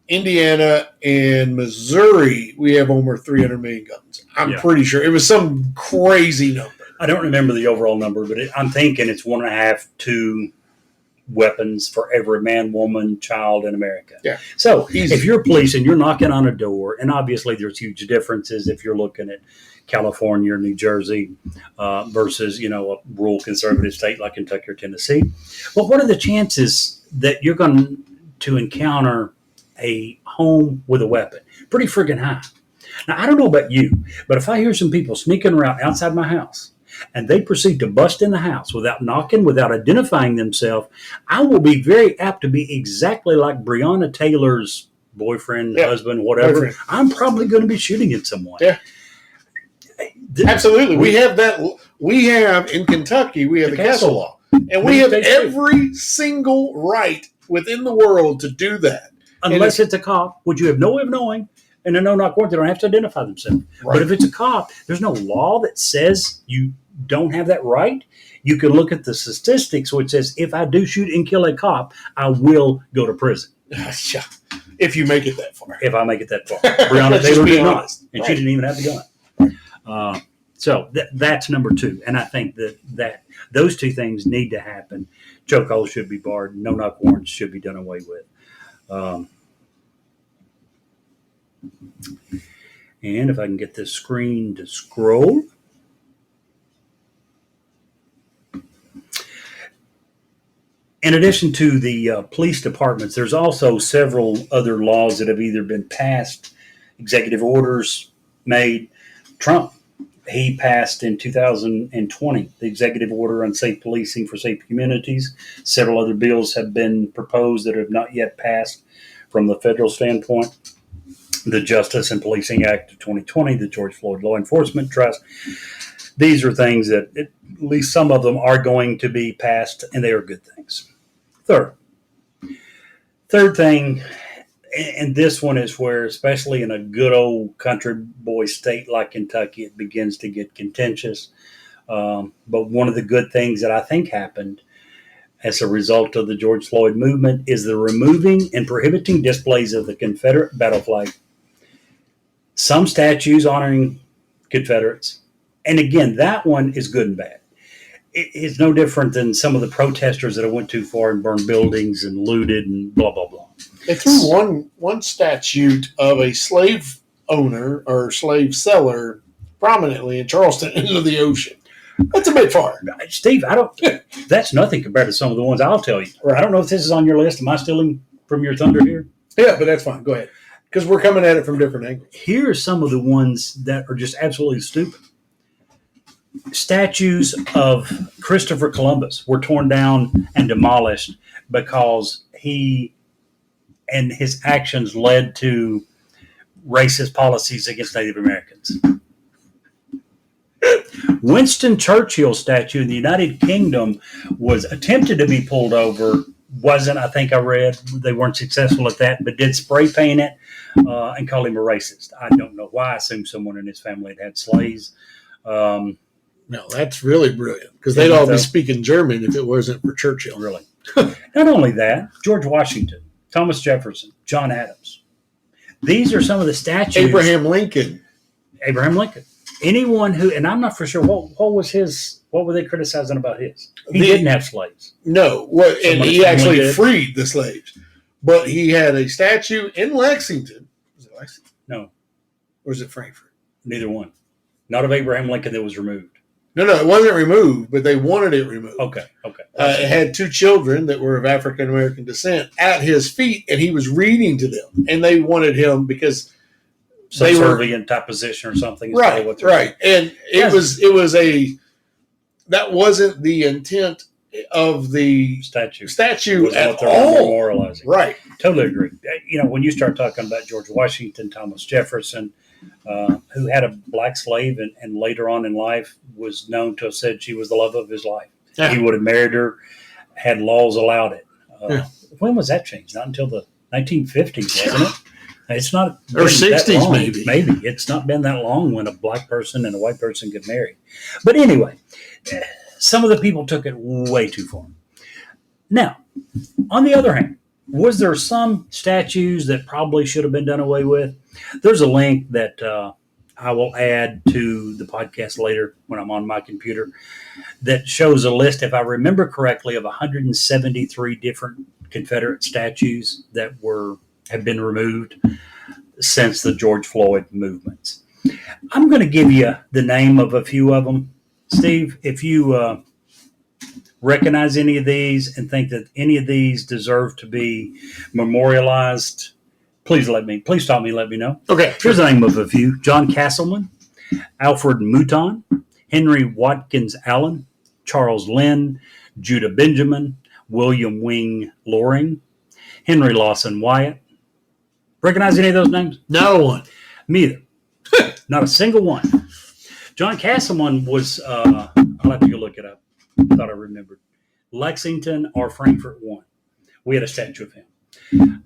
Indiana, and Missouri, we have over 300 million guns. I'm pretty sure. It was some crazy number. I don't remember the overall number, but I'm thinking it's 1.5, 2 weapons for every man, woman, child in America. Yeah. So Easy. If you're police and you're knocking on a door, and obviously there's huge differences if you're looking at California or New Jersey versus, a rural conservative state like Kentucky or Tennessee. But what are the chances that you're going to encounter a home with a weapon? Pretty friggin' high. Now, I don't know about you, but if I hear some people sneaking around outside my house and they proceed to bust in the house without knocking, without identifying themselves, I will be very apt to be exactly like Breonna Taylor's boyfriend, husband, whatever. Boyfriend. I'm probably going to be shooting at someone. Yeah. Absolutely. We have that. We have in Kentucky, we have the castle law. And we have every single right within the world to do that. Unless it's a cop, which you have no way of knowing, and a no-knock warrant, they don't have to identify themselves. Right. But if it's a cop, there's no law that says you don't have that right. You can look at the statistics, which says if I do shoot and kill a cop, I will go to prison. If you make it that far. If I make it that far. Breonna Taylor did not. And she Right. didn't even have the gun. So that's number 2. And I think that those 2 things need to happen. Chokeholds should be barred. No-knock warrants should be done away with. And if I can get this screen to scroll. In addition to the police departments, there's also several other laws that have either been passed, executive orders made. Trump, he passed in 2020 the executive order on safe policing for safe communities. Several other bills have been proposed that have not yet passed from the federal standpoint. The Justice and Policing Act of 2020, the George Floyd Law Enforcement Trust. These are things that at least some of them are going to be passed, and they are good things. Third thing, and this one is where, especially in a good old country boy state like Kentucky, it begins to get contentious. But one of the good things that I think happened as a result of the George Floyd movement is the removing and prohibiting displays of the Confederate battle flag, some statues honoring Confederates. And again, that one is good and bad. It's no different than some of the protesters that went too far and burned buildings and looted and blah, blah, blah. They threw one statute of a slave owner or slave seller prominently in Charleston into the ocean. That's a bit far. Steve, that's nothing compared to some of the ones I'll tell you. Right. I don't know if this is on your list. Am I stealing from your thunder here? Yeah, but that's fine. Go ahead. Because we're coming at it from different angles. Here are some of the ones that are just absolutely stupid. Statues of Christopher Columbus were torn down and demolished because he and his actions led to racist policies against Native Americans. Winston Churchill statue in the United Kingdom was attempted to be pulled over. Wasn't, I think I read, they weren't successful at that, but did spray paint it and call him a racist. I don't know why. I assume someone in his family had slaves. No, that's really brilliant because they'd all be speaking German if it wasn't for Churchill. Really. Not only that, George Washington, Thomas Jefferson, John Adams. These are some of the statues. Abraham Lincoln. Anyone who, and I'm not for sure, what was his, what were they criticizing about his? He didn't have slaves. No, and he actually freed the slaves. But he had a statue in Lexington. Was it Lexington? No. Or was it Frankfurt? Neither one. Not of Abraham Lincoln that was removed. No, it wasn't removed, but they wanted it removed. Okay. It had two children that were of African American descent at his feet, and he was reading to them. And they wanted him because subservient type position or something. Right. And it was that wasn't the intent of the statue at all. Memorializing. Right. Totally agree. When you start talking about George Washington, Thomas Jefferson, who had a black slave and later on in life was known to have said she was the love of his life. Yeah. He would have married her had laws allowed it. When was that changed? Not until the 1950s, wasn't it? It's not or 60s, maybe. Maybe it's not been that long when a black person and a white person get married. But anyway, some of the people took it way too far. Now, on the other hand, was there some statues that probably should have been done away with? There's a link that I will add to the podcast later when I'm on my computer that shows a list, if I remember correctly, of 173 different Confederate statues that have been removed since the George Floyd movements. I'm going to give you the name of a few of them. Steve, if you recognize any of these and think that any of these deserve to be memorialized, please stop me, let me know. Okay. Here's the name of a few. John Castleman, Alfred Mouton, Henry Watkins Allen, Charles Lynn, Judah Benjamin, William Wing Loring, Henry Lawson Wyatt. Recognize any of those names? No one. Me either. Not a single one. John Castleman was, I'll have to go look it up. I thought I remembered. Lexington or Frankfurt won. We had a statue of him.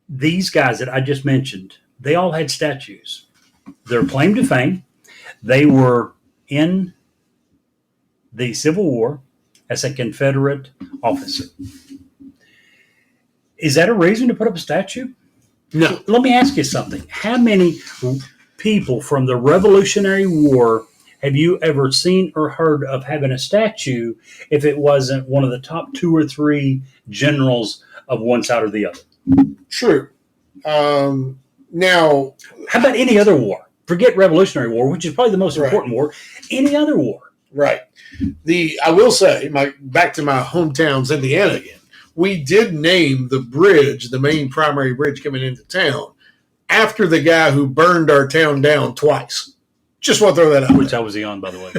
These guys that I just mentioned, they all had statues. Their claim to fame, they were in the Civil War as a Confederate officer. Is that a reason to put up a statue? No. Let me ask you something. How many people from the Revolutionary War have you ever seen or heard of having a statue if it wasn't one of the top 2 or 3 generals of one side or the other? True. Now, how about any other war? Forget Revolutionary War, which is probably the most important war. Any other war. Right. I will say, back to my hometown's Indiana again. We did name the bridge, the main primary bridge coming into town, after the guy who burned our town down twice. Just want to throw that out. Which side was he on, by the way?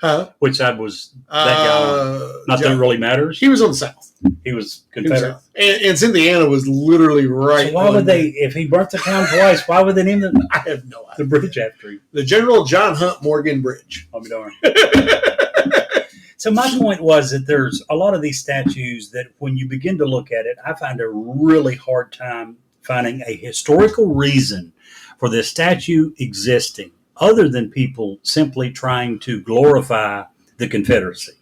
Huh? Which side was that guy on? Not that it really matters. He was on the south. He was Confederate. And Indiana was literally right. So why would they, if he burnt the town twice, why would they name I have no idea. The bridge after him? The General John Hunt Morgan Bridge. I'll be darned. So my point was that there's a lot of these statues that when you begin to look at it, I find a really hard time finding a historical reason for this statue existing other than people simply trying to glorify the Confederacy.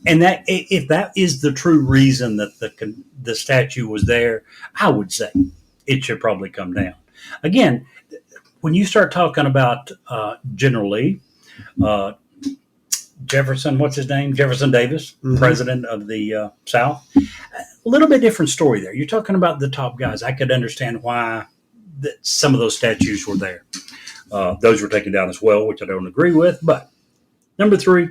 And that if that is the true reason that the statue was there, I would say it should probably come down. Again, when you start talking about General Lee, Jefferson, what's his name? Jefferson Davis, president of the South. A little bit different story there. You're talking about the top guys. I could understand why some of those statues were there. Those were taken down as well, which I don't agree with. But number 3,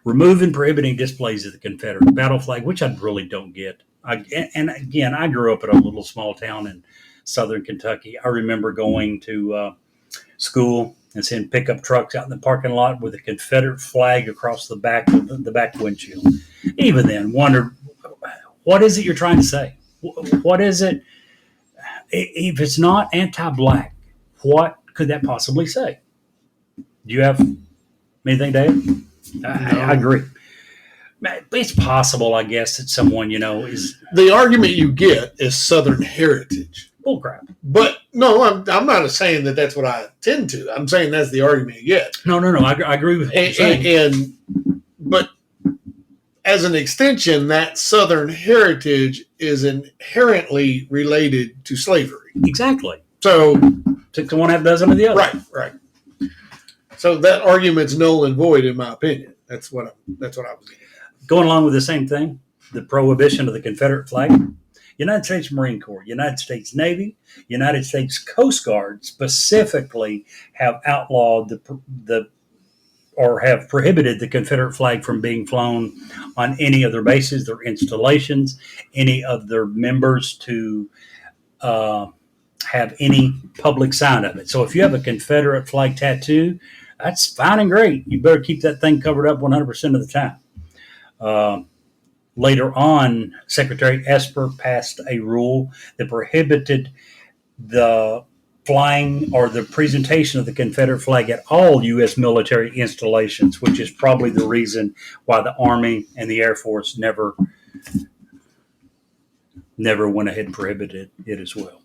remove and prohibiting displays of the Confederate battle flag, which I really don't get. And again, I grew up in a little small town in southern Kentucky. I remember going to school and seeing pickup trucks out in the parking lot with a Confederate flag across the back of the back windshield. Even then, wondered, what is it you're trying to say? What is it? If it's not anti-black, what could that possibly say? Do you have anything to add? I agree. It's possible, I guess, that someone, is The argument you get is Southern heritage. bullcrap. But no, I'm not saying that that's what I tend to. I'm saying that's the argument you get. No. I agree with what you're saying. But as an extension, that Southern heritage is inherently related to slavery. Exactly. So 6 to 1, half dozen of the other. right. So that argument's null and void, in my opinion. That's what I was getting. Going along with the same thing, the prohibition of the Confederate flag. United States Marine Corps, United States Navy, United States Coast Guard specifically have outlawed or have prohibited the Confederate flag from being flown on any of their bases, their installations, any of their members to have any public sign of it. So if you have a Confederate flag tattoo, that's fine and great. You better keep that thing covered up 100% of the time. Later on, Secretary Esper passed a rule that prohibited the flying or the presentation of the Confederate flag at all U.S. military installations, which is probably the reason why the Army and the Air Force never went ahead and prohibited it as well.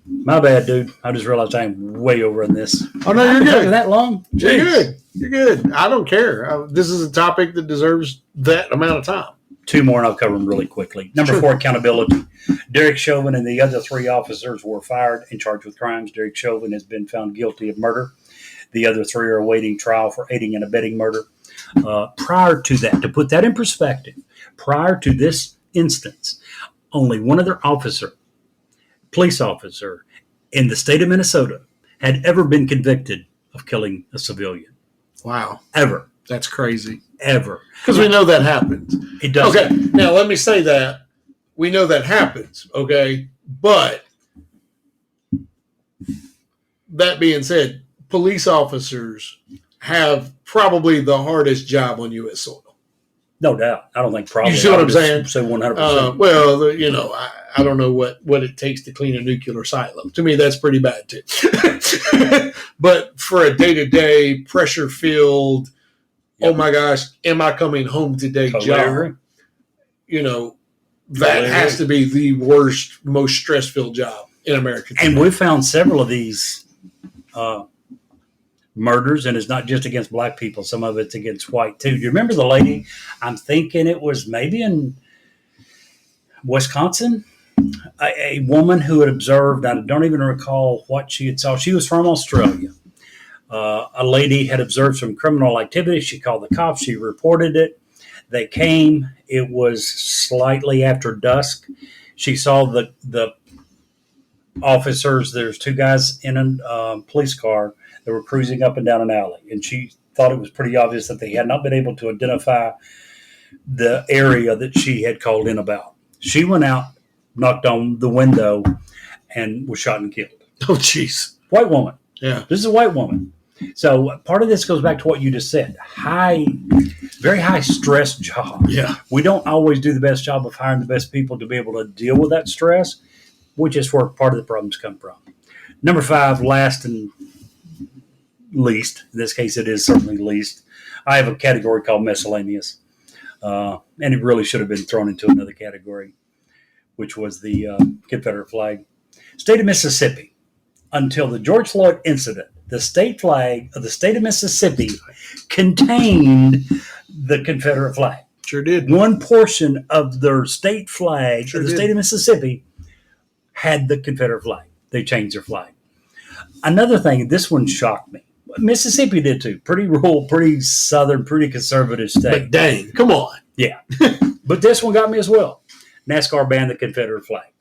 My bad, dude. I just realized I'm way over on this. Oh, no, you're good. That long? You're good. I don't care. This is a topic that deserves that amount of time. 2 more, and I'll cover them really quickly. Number 4, accountability. Derek Chauvin and the other 3 officers were fired and charged with crimes. Derek Chauvin has been found guilty of murder. The other 3 are awaiting trial for aiding and abetting murder. Prior to that, to put that in perspective, prior to this instance, only one other police officer in the state of Minnesota had ever been convicted of killing a civilian. Wow. Ever. That's crazy. Ever. Because we know that happens. It does. Okay, now let me say that. We know that happens, okay? But that being said, police officers have probably the hardest job on U.S. soil. No doubt. I don't think probably. You see what I'm saying? Say 100%. Well, I don't know what it takes to clean a nuclear silo. To me, that's pretty bad too. But for a day-to-day pressure-filled, oh my gosh, am I coming home today job? That has to be the worst, most stress-filled job in America today. And we've found several of these murders, and it's not just against black people. Some of it's against white too. Do you remember the lady? I'm thinking it was maybe in Wisconsin, a woman who had observed, I don't even recall what she had saw. She was from Australia. A lady had observed some criminal activity. She called the cops. She reported it. They came. It was slightly after dusk. She saw the officers. There's 2 guys in a police car that were cruising up and down an alley. And she thought it was pretty obvious that they had not been able to identify the area that she had called in about. She went out, knocked on the window, and was shot and killed. Oh, jeez. White woman. Yeah. This is a white woman. So part of this goes back to what you just said. Very high stress job. Yeah. We don't always do the best job of hiring the best people to be able to deal with that stress, which is where part of the problems come from. Number 5, last and least. In this case, it is certainly least. I have a category called miscellaneous. And it really should have been thrown into another category, which was the Confederate flag. State of Mississippi. Until the George Floyd incident, the state flag of the state of Mississippi contained the Confederate flag. Sure did. One portion of their state flag of the state of Mississippi had the Confederate flag. They changed their flag. Another thing, this one shocked me. Mississippi did too. Pretty rural, pretty southern, pretty conservative state. But dang, come on. Yeah. But this one got me as well. NASCAR banned the Confederate flag.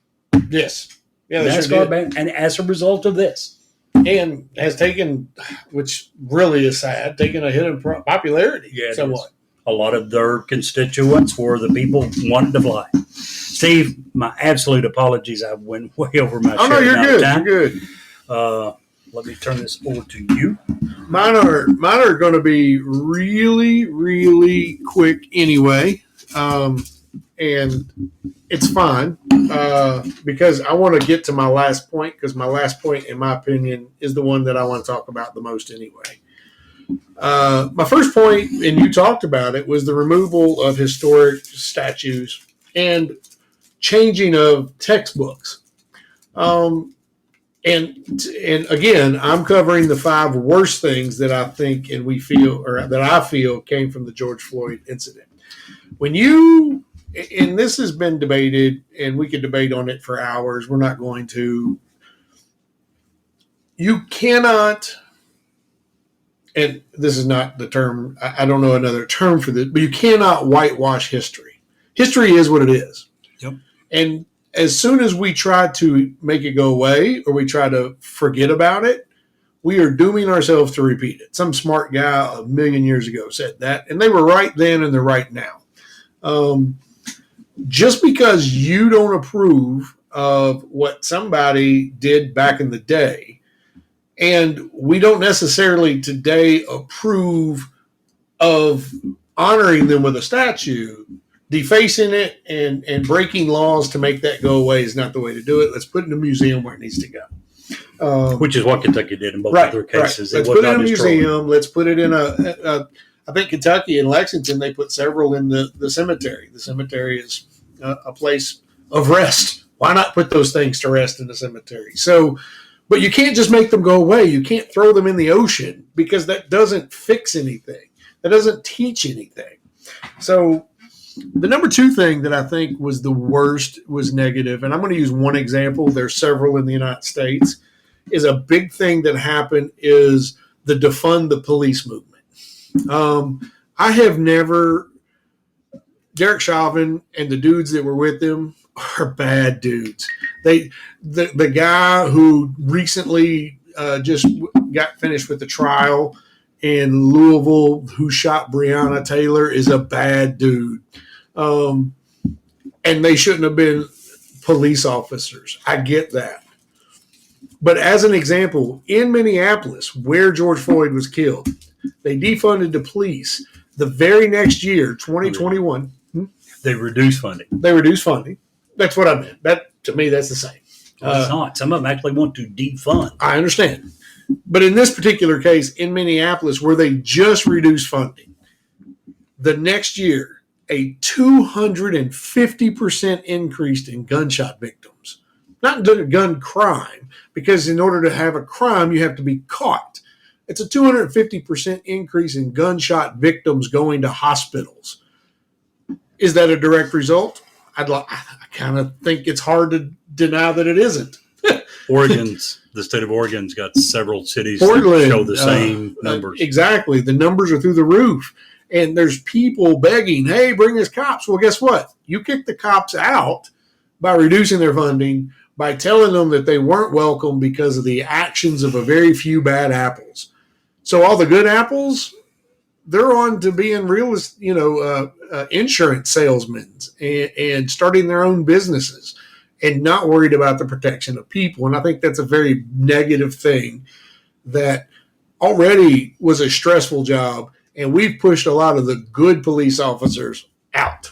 Yes. Yeah, NASCAR banned, and as a result of this. And has taken, which really is sad, taken a hit in popularity somewhat. a lot of their constituents were the people wanting to fly. Steve, my absolute apologies. I went way over my Oh, no, you're good. You're good. Let me turn this over to you. Mine are going to be really, really quick anyway. And it's fine because I want to get to my last point, because my last point, in my opinion, is the one that I want to talk about the most anyway. My first point, and you talked about it, was the removal of historic statues and changing of textbooks. And again, I'm covering the 5 worst things that I think and we feel, or that I feel, came from the George Floyd incident. When you, and this has been debated, and we could debate on it for hours. We're not going to. You cannot, and this is not the term, I don't know another term for this, but you cannot whitewash history. History is what it is. Yep. And as soon as we try to make it go away or we try to forget about it, we are dooming ourselves to repeat it. Some smart guy a million years ago said that, and they were right then and they're right now. Just because you don't approve of what somebody did back in the day, and we don't necessarily today approve of honoring them with a statue, defacing it and breaking laws to make that go away is not the way to do it. Let's put it in a museum where it needs to go. Which is what Kentucky did in both of their cases. Right. Let's put it in a museum. Let's put it in I think Kentucky and Lexington, they put several in the cemetery. The cemetery is a place of rest. Why not put those things to rest in the cemetery? So, but you can't just make them go away. You can't throw them in the ocean, because that doesn't fix anything. That doesn't teach anything. So the number 2 thing that I think was the worst was negative, and I'm going to use one example. There's several in the United States. Is a big thing that happened is the defund the police movement. I have never, Derek Chauvin and the dudes that were with him are bad dudes. The guy who recently just got finished with the trial in Louisville, who shot Breonna Taylor, is a bad dude. And they shouldn't have been police officers. I get that. But as an example, in Minneapolis, where George Floyd was killed, they defunded the police. The very next year, 2021. They reduced funding. That's what I meant. That, to me, that's the same. Well, it's not. Some of them actually want to defund. I understand. But in this particular case, in Minneapolis, where they just reduced funding, the next year, a 250% increase in gunshot victims. Not gun crime, because in order to have a crime, you have to be caught. It's a 250% increase in gunshot victims going to hospitals. Is that a direct result? I kind of think it's hard to deny that it isn't. The state of Oregon's got several cities that show the same numbers. Exactly. The numbers are through the roof. And there's people begging, hey, bring us cops. Well, guess what? You kick the cops out by reducing their funding, by telling them that they weren't welcome because of the actions of a very few bad apples. So all the good apples, they're on to being real, insurance salesmen and starting their own businesses and not worried about the protection of people. And I think that's a very negative thing that already was a stressful job, and we've pushed a lot of the good police officers out.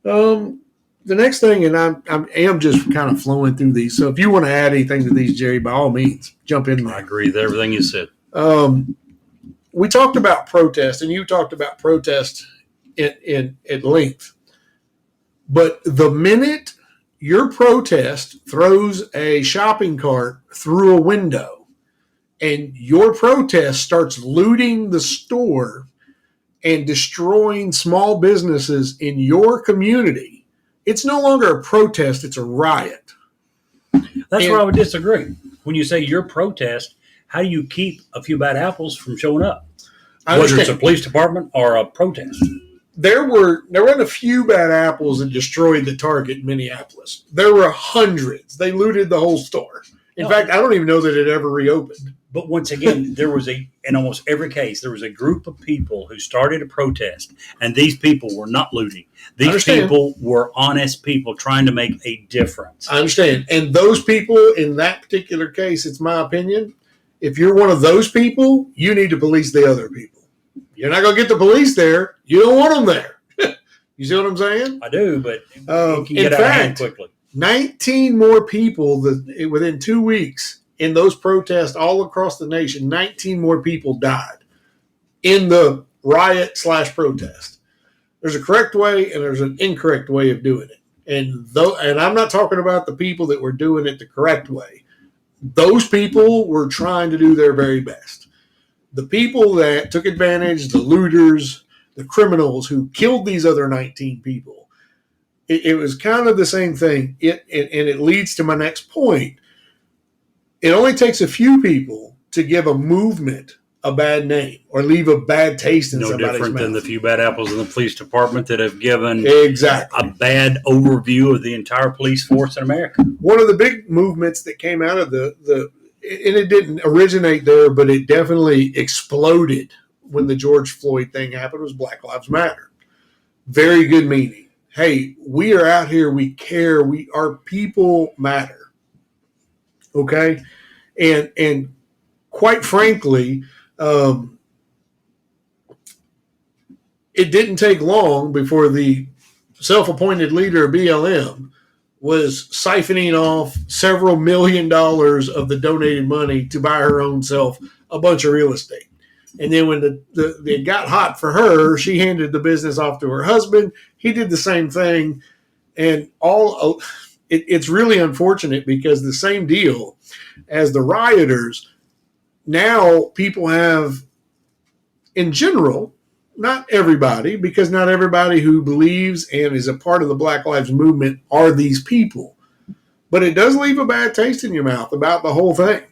The next thing, and I am just kind of flowing through these, so if you want to add anything to these, Jerry, by all means, jump in there. I agree with everything you said. We talked about protest, and you talked about protest at length. But the minute your protest throws a shopping cart through a window and your protest starts looting the store and destroying small businesses in your community, it's no longer a protest, it's a riot. That's where I would disagree. When you say your protest, how do you keep a few bad apples from showing up? Whether it's a police department or a protest. There weren't a few bad apples that destroyed the Target in Minneapolis. There were hundreds. They looted the whole store. In fact, I don't even know that it ever reopened. But once again, in almost every case, there was a group of people who started a protest, and these people were not looting. These people were honest people trying to make a difference. I understand. And those people in that particular case, it's my opinion, if you're one of those people, you need to police the other people. You're not going to get the police there. You don't want them there. You see what I'm saying? I do, but it can get out of hand quickly. 19 more people within 2 weeks in those protests all across the nation. 19 more people died in the riot/protest. There's a correct way and there's an incorrect way of doing it. And I'm not talking about the people that were doing it the correct way. Those people were trying to do their very best. The people that took advantage, the looters, the criminals who killed these other 19 people, it was kind of the same thing. And it leads to my next point. It only takes a few people to give a movement a bad name or leave a bad taste in somebody's mouth. No different than the few bad apples in the police department that have given exactly a bad overview of the entire police force in America. One of the big movements that came out of and it didn't originate there, but it definitely exploded when the George Floyd thing happened, was Black Lives Matter. Very good meaning. Hey, we are out here. We care. Our people matter. Okay. And quite frankly, it didn't take long before the self-appointed leader of BLM was siphoning off several $1 million of the donated money to buy her own self a bunch of real estate. And then when it got hot for her, she handed the business off to her husband. He did the same thing. And it's really unfortunate because the same deal as the rioters, now people have, in general, not everybody, because not everybody who believes and is a part of the Black Lives Movement are these people. But it does leave a bad taste in your mouth about the whole thing.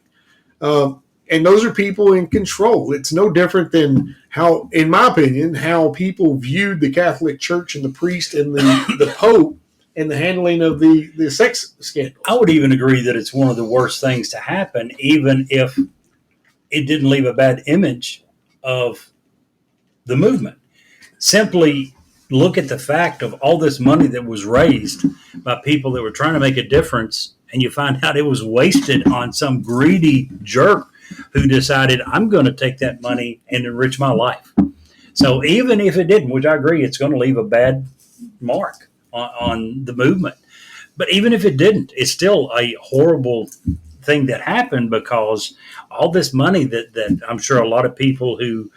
And those are people in control. It's no different than how, in my opinion, how people viewed the Catholic Church and the priest and the Pope and the handling of the sex scandal. I would even agree that it's one of the worst things to happen, even if it didn't leave a bad image of the movement. Simply look at the fact of all this money that was raised by people that were trying to make a difference, and you find out it was wasted on some greedy jerk who decided, I'm going to take that money and enrich my life. So even if it didn't, which I agree, it's going to leave a bad mark on the movement. But even if it didn't, it's still a horrible thing that happened, because all this money that I'm sure a lot of people who,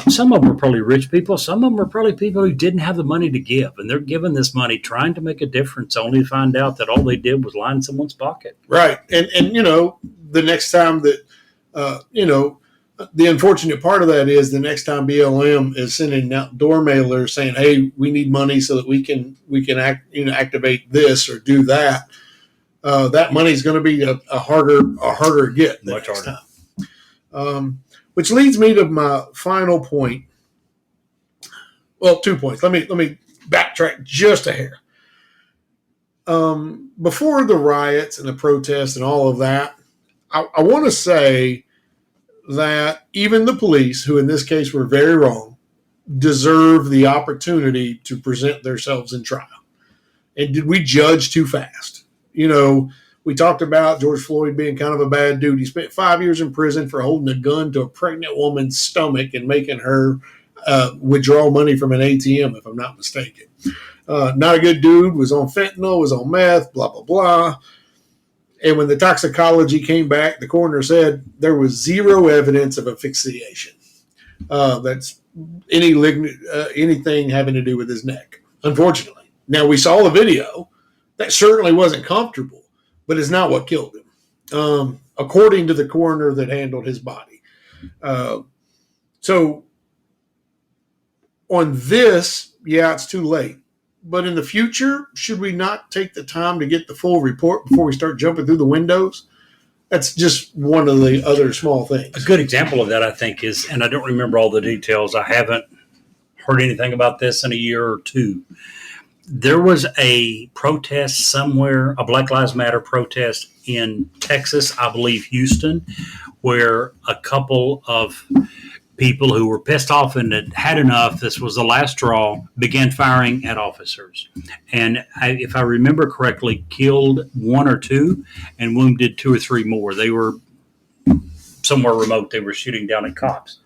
some of them are probably rich people, some of them are probably people who didn't have the money to give, and they're giving this money trying to make a difference, only to find out that all they did was line someone's pocket. Right. And the next time that, the unfortunate part of that is the next time BLM is sending out door mailers saying, hey, we need money so that we can activate this or do that. That money is going to be a harder get. Much harder. Which leads me to my final point. Well, 2 points. Let me backtrack just a hair. Before the riots and the protests and all of that, I want to say that even the police, who in this case were very wrong, deserve the opportunity to present themselves in trial. And did we judge too fast? We talked about George Floyd being kind of a bad dude. He spent 5 years in prison for holding a gun to a pregnant woman's stomach and making her withdraw money from an ATM, if I'm not mistaken. Not a good dude, was on fentanyl, was on meth, blah, blah, blah. And when the toxicology came back, the coroner said there was zero evidence of asphyxiation. That's anything having to do with his neck, unfortunately. Now, we saw the video. That certainly wasn't comfortable, but it's not what killed him, according to the coroner that handled his body. So on this, yeah, it's too late. But in the future, should we not take the time to get the full report before we start jumping through the windows? That's just one of the other small things. A good example of that, I think, is, and I don't remember all the details, I haven't heard anything about this in a year or two, There was a protest somewhere, a Black Lives Matter protest in Texas, I believe Houston, where a couple of people who were pissed off and had enough, this was the last straw, began firing at officers. And if I remember correctly, killed one or two and wounded two or three more. They were somewhere remote. They were shooting down at cops.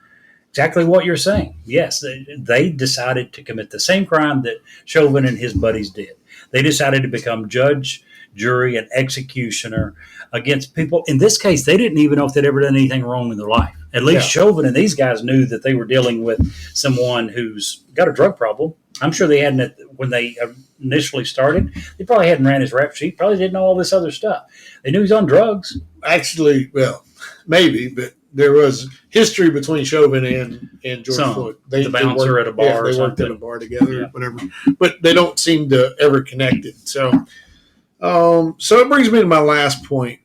Exactly what you're saying. Yes, they decided to commit the same crime that Chauvin and his buddies did. They decided to become judge, jury, and executioner against people. In this case, they didn't even know if they'd ever done anything wrong in their life. At least Chauvin and these guys knew that they were dealing with someone who's got a drug problem. I'm sure they hadn't, when they initially started, they probably hadn't ran his rap sheet, probably didn't know all this other stuff. They knew he was on drugs. Actually, well, maybe, but there was history between Chauvin and George Floyd. The bouncer at a bar. Yeah, they worked at a bar together, whatever. But they don't seem to ever connect it. So it brings me to my last point.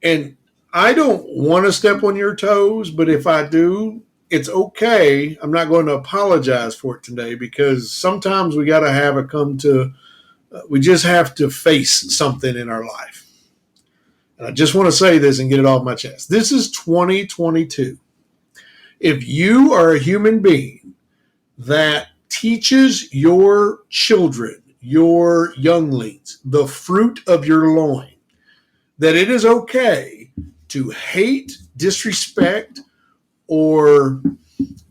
And I don't want to step on your toes, but if I do, it's okay. I'm not going to apologize for it today because sometimes we got to have it come to, we just have to face something in our life. And I just want to say this and get it off my chest. This is 2022. If you are a human being that teaches your children, your younglings, the fruit of your loin, that it is okay to hate, disrespect, or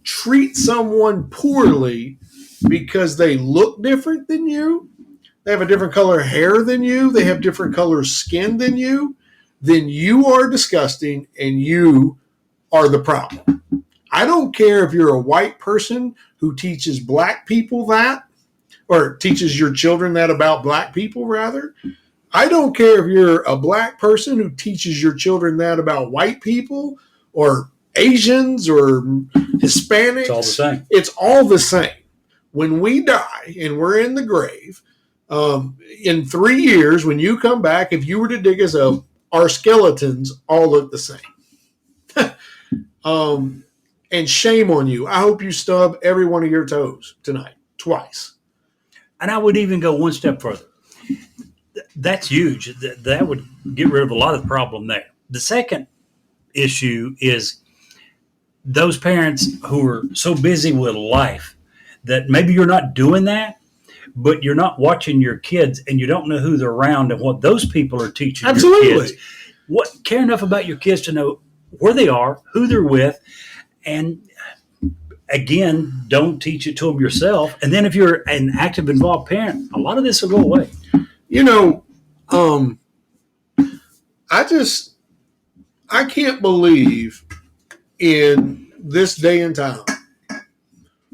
treat someone poorly because they look different than you, they have a different color hair than you, they have different color skin than you, then you are disgusting and you are the problem. I don't care if you're a white person who teaches black people that, or teaches your children that about black people, rather. I don't care if you're a black person who teaches your children that about white people or Asians or Hispanics. It's all the same. It's all the same. When we die and we're in the grave, in 3 years, when you come back, if you were to dig us up, our skeletons all look the same. And shame on you. I hope you stub every one of your toes tonight, twice. And I would even go one step further. That's huge. That would get rid of a lot of the problem there. The second issue is those parents who are so busy with life that maybe you're not doing that, but you're not watching your kids and you don't know who they're around and what those people are teaching your kids. Care enough about your kids to know where they are, who they're with, and again, don't teach it to them yourself. And then if you're an active, involved parent, a lot of this will go away. You know, I can't believe in this day and time,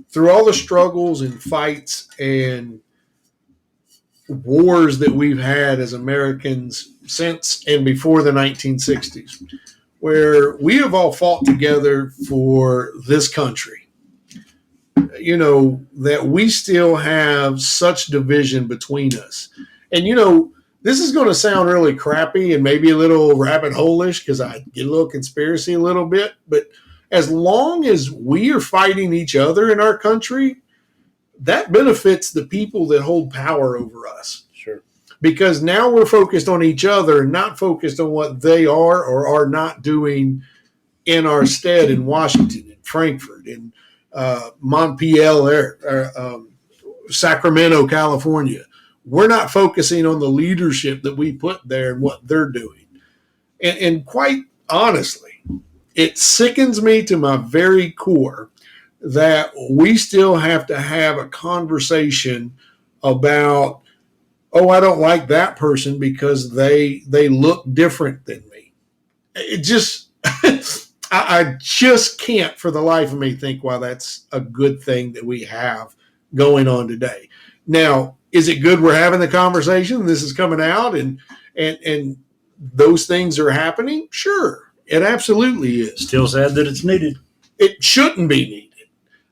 through all the struggles and fights and wars that we've had as Americans since and before the 1960s, where we have all fought together for this country, you know, that we still have such division between us. And, you know, this is going to sound really crappy and maybe a little rabbit hole-ish because I get a little conspiracy a little bit, but as long as we are fighting each other in our country, that benefits the people that hold power over us. Sure. Because now we're focused on each other and not focused on what they are or are not doing in our stead in Washington, in Frankfurt, in Montpelier, Sacramento, California. We're not focusing on the leadership that we put there and what they're doing. And quite honestly, it sickens me to my very core that we still have to have a conversation about, oh, I don't like that person because they look different than me. It just, I just can't for the life of me think why that's a good thing that we have going on today. Now, is it good we're having the conversation? This is coming out and those things are happening? Sure, it absolutely is. Still sad that it's needed. It shouldn't be needed.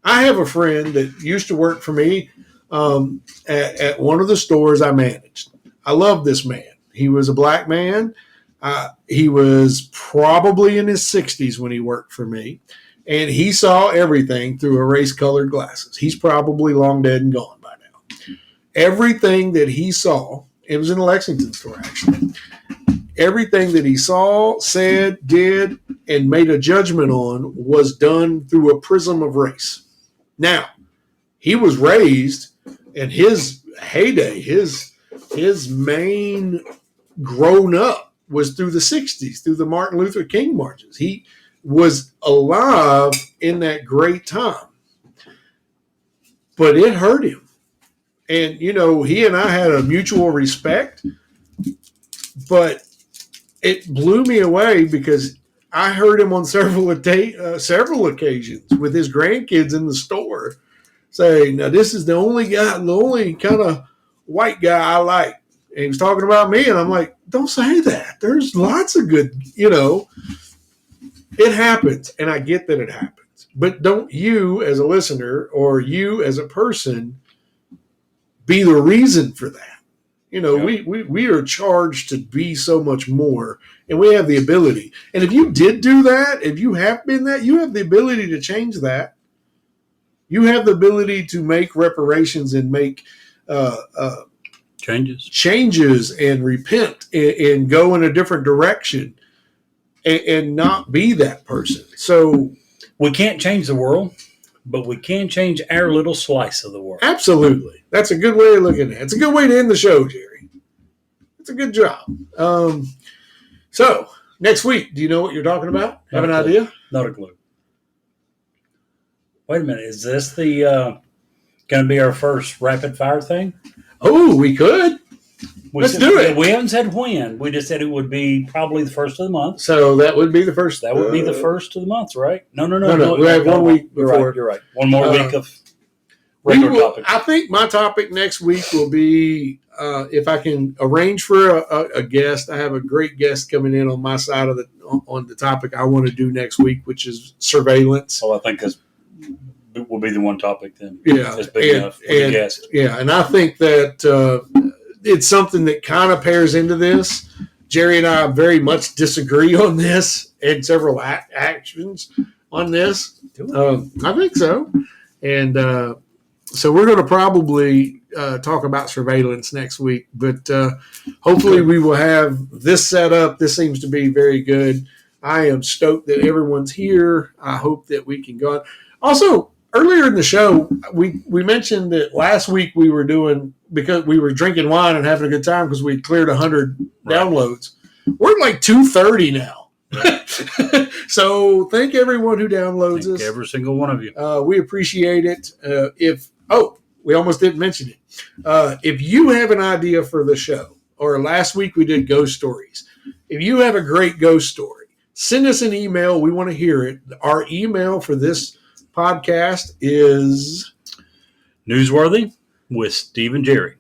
I have a friend that used to work for me at one of the stores I managed. I love this man. He was a black man. He was probably in his 60s when he worked for me, and he saw everything through a race-colored glasses. He's probably long dead and gone by now. everything that he saw, it was in the Lexington store actually, everything that he saw, said, did, and made a judgment on was done through a prism of race. Now, he was raised in his heyday, his main grown up was through the 60s, through the Martin Luther King marches. He was alive in that great time. But it hurt him. And, he and I had a mutual respect, but it blew me away because I heard him on several occasions with his grandkids in the store say, now this is the only kind of white guy I like. And he was talking about me, and I'm like, don't say that. There's lots of good, it happens, and I get that it happens. But don't you as a listener or you as a person be the reason for that. We are charged to be so much more, and we have the ability. And if you did do that, if you have been that, you have the ability to change that. You have the ability to make reparations and make changes and repent and go in a different direction and not be that person. So we can't change the world, but we can change our little slice of the world. Absolutely. That's a good way of looking at it. It's a good way to end the show, Jerry. It's a good job. So next week, do you know what you're talking about? Have an idea? Not a clue. Wait a minute. Is this the going to be our first rapid fire thing? Oh, we could. Let's do it. We haven't said when. We just said it would be probably the first of the month. So that would be the first. That would be the first of the month, right? No. We have 1 week before. You're right. One more week of regular topics. I think my topic next week will be if I can arrange for a guest. I have a great guest coming in on my side of on the topic I want to do next week, which is surveillance. Oh, I think this will be the one topic then. Yeah, that's big enough for the guest. Yeah, and I think that it's something that kind of pairs into this. Jerry and I very much disagree on this and several actions on this. I think so. And so we're going to probably talk about surveillance next week. But hopefully we will have this set up. This seems to be very good. I am stoked that everyone's here. I hope that we can go on. Also, earlier in the show, we mentioned that last week we were doing, because we were drinking wine and having a good time because we cleared 100 downloads. We're at like 230 now. So thank everyone who downloads us. Every single one of you. We appreciate it. We almost didn't mention it. If you have an idea for the show, or last week we did ghost stories. If you have a great ghost story, send us an email. We want to hear it. Our email for this podcast is Newsworthy with Steve and Jerry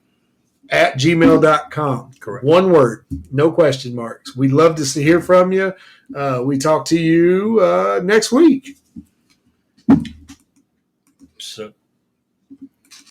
@gmail.com. Correct. One word, no question marks. We'd love to hear from you. We talk to you next week. So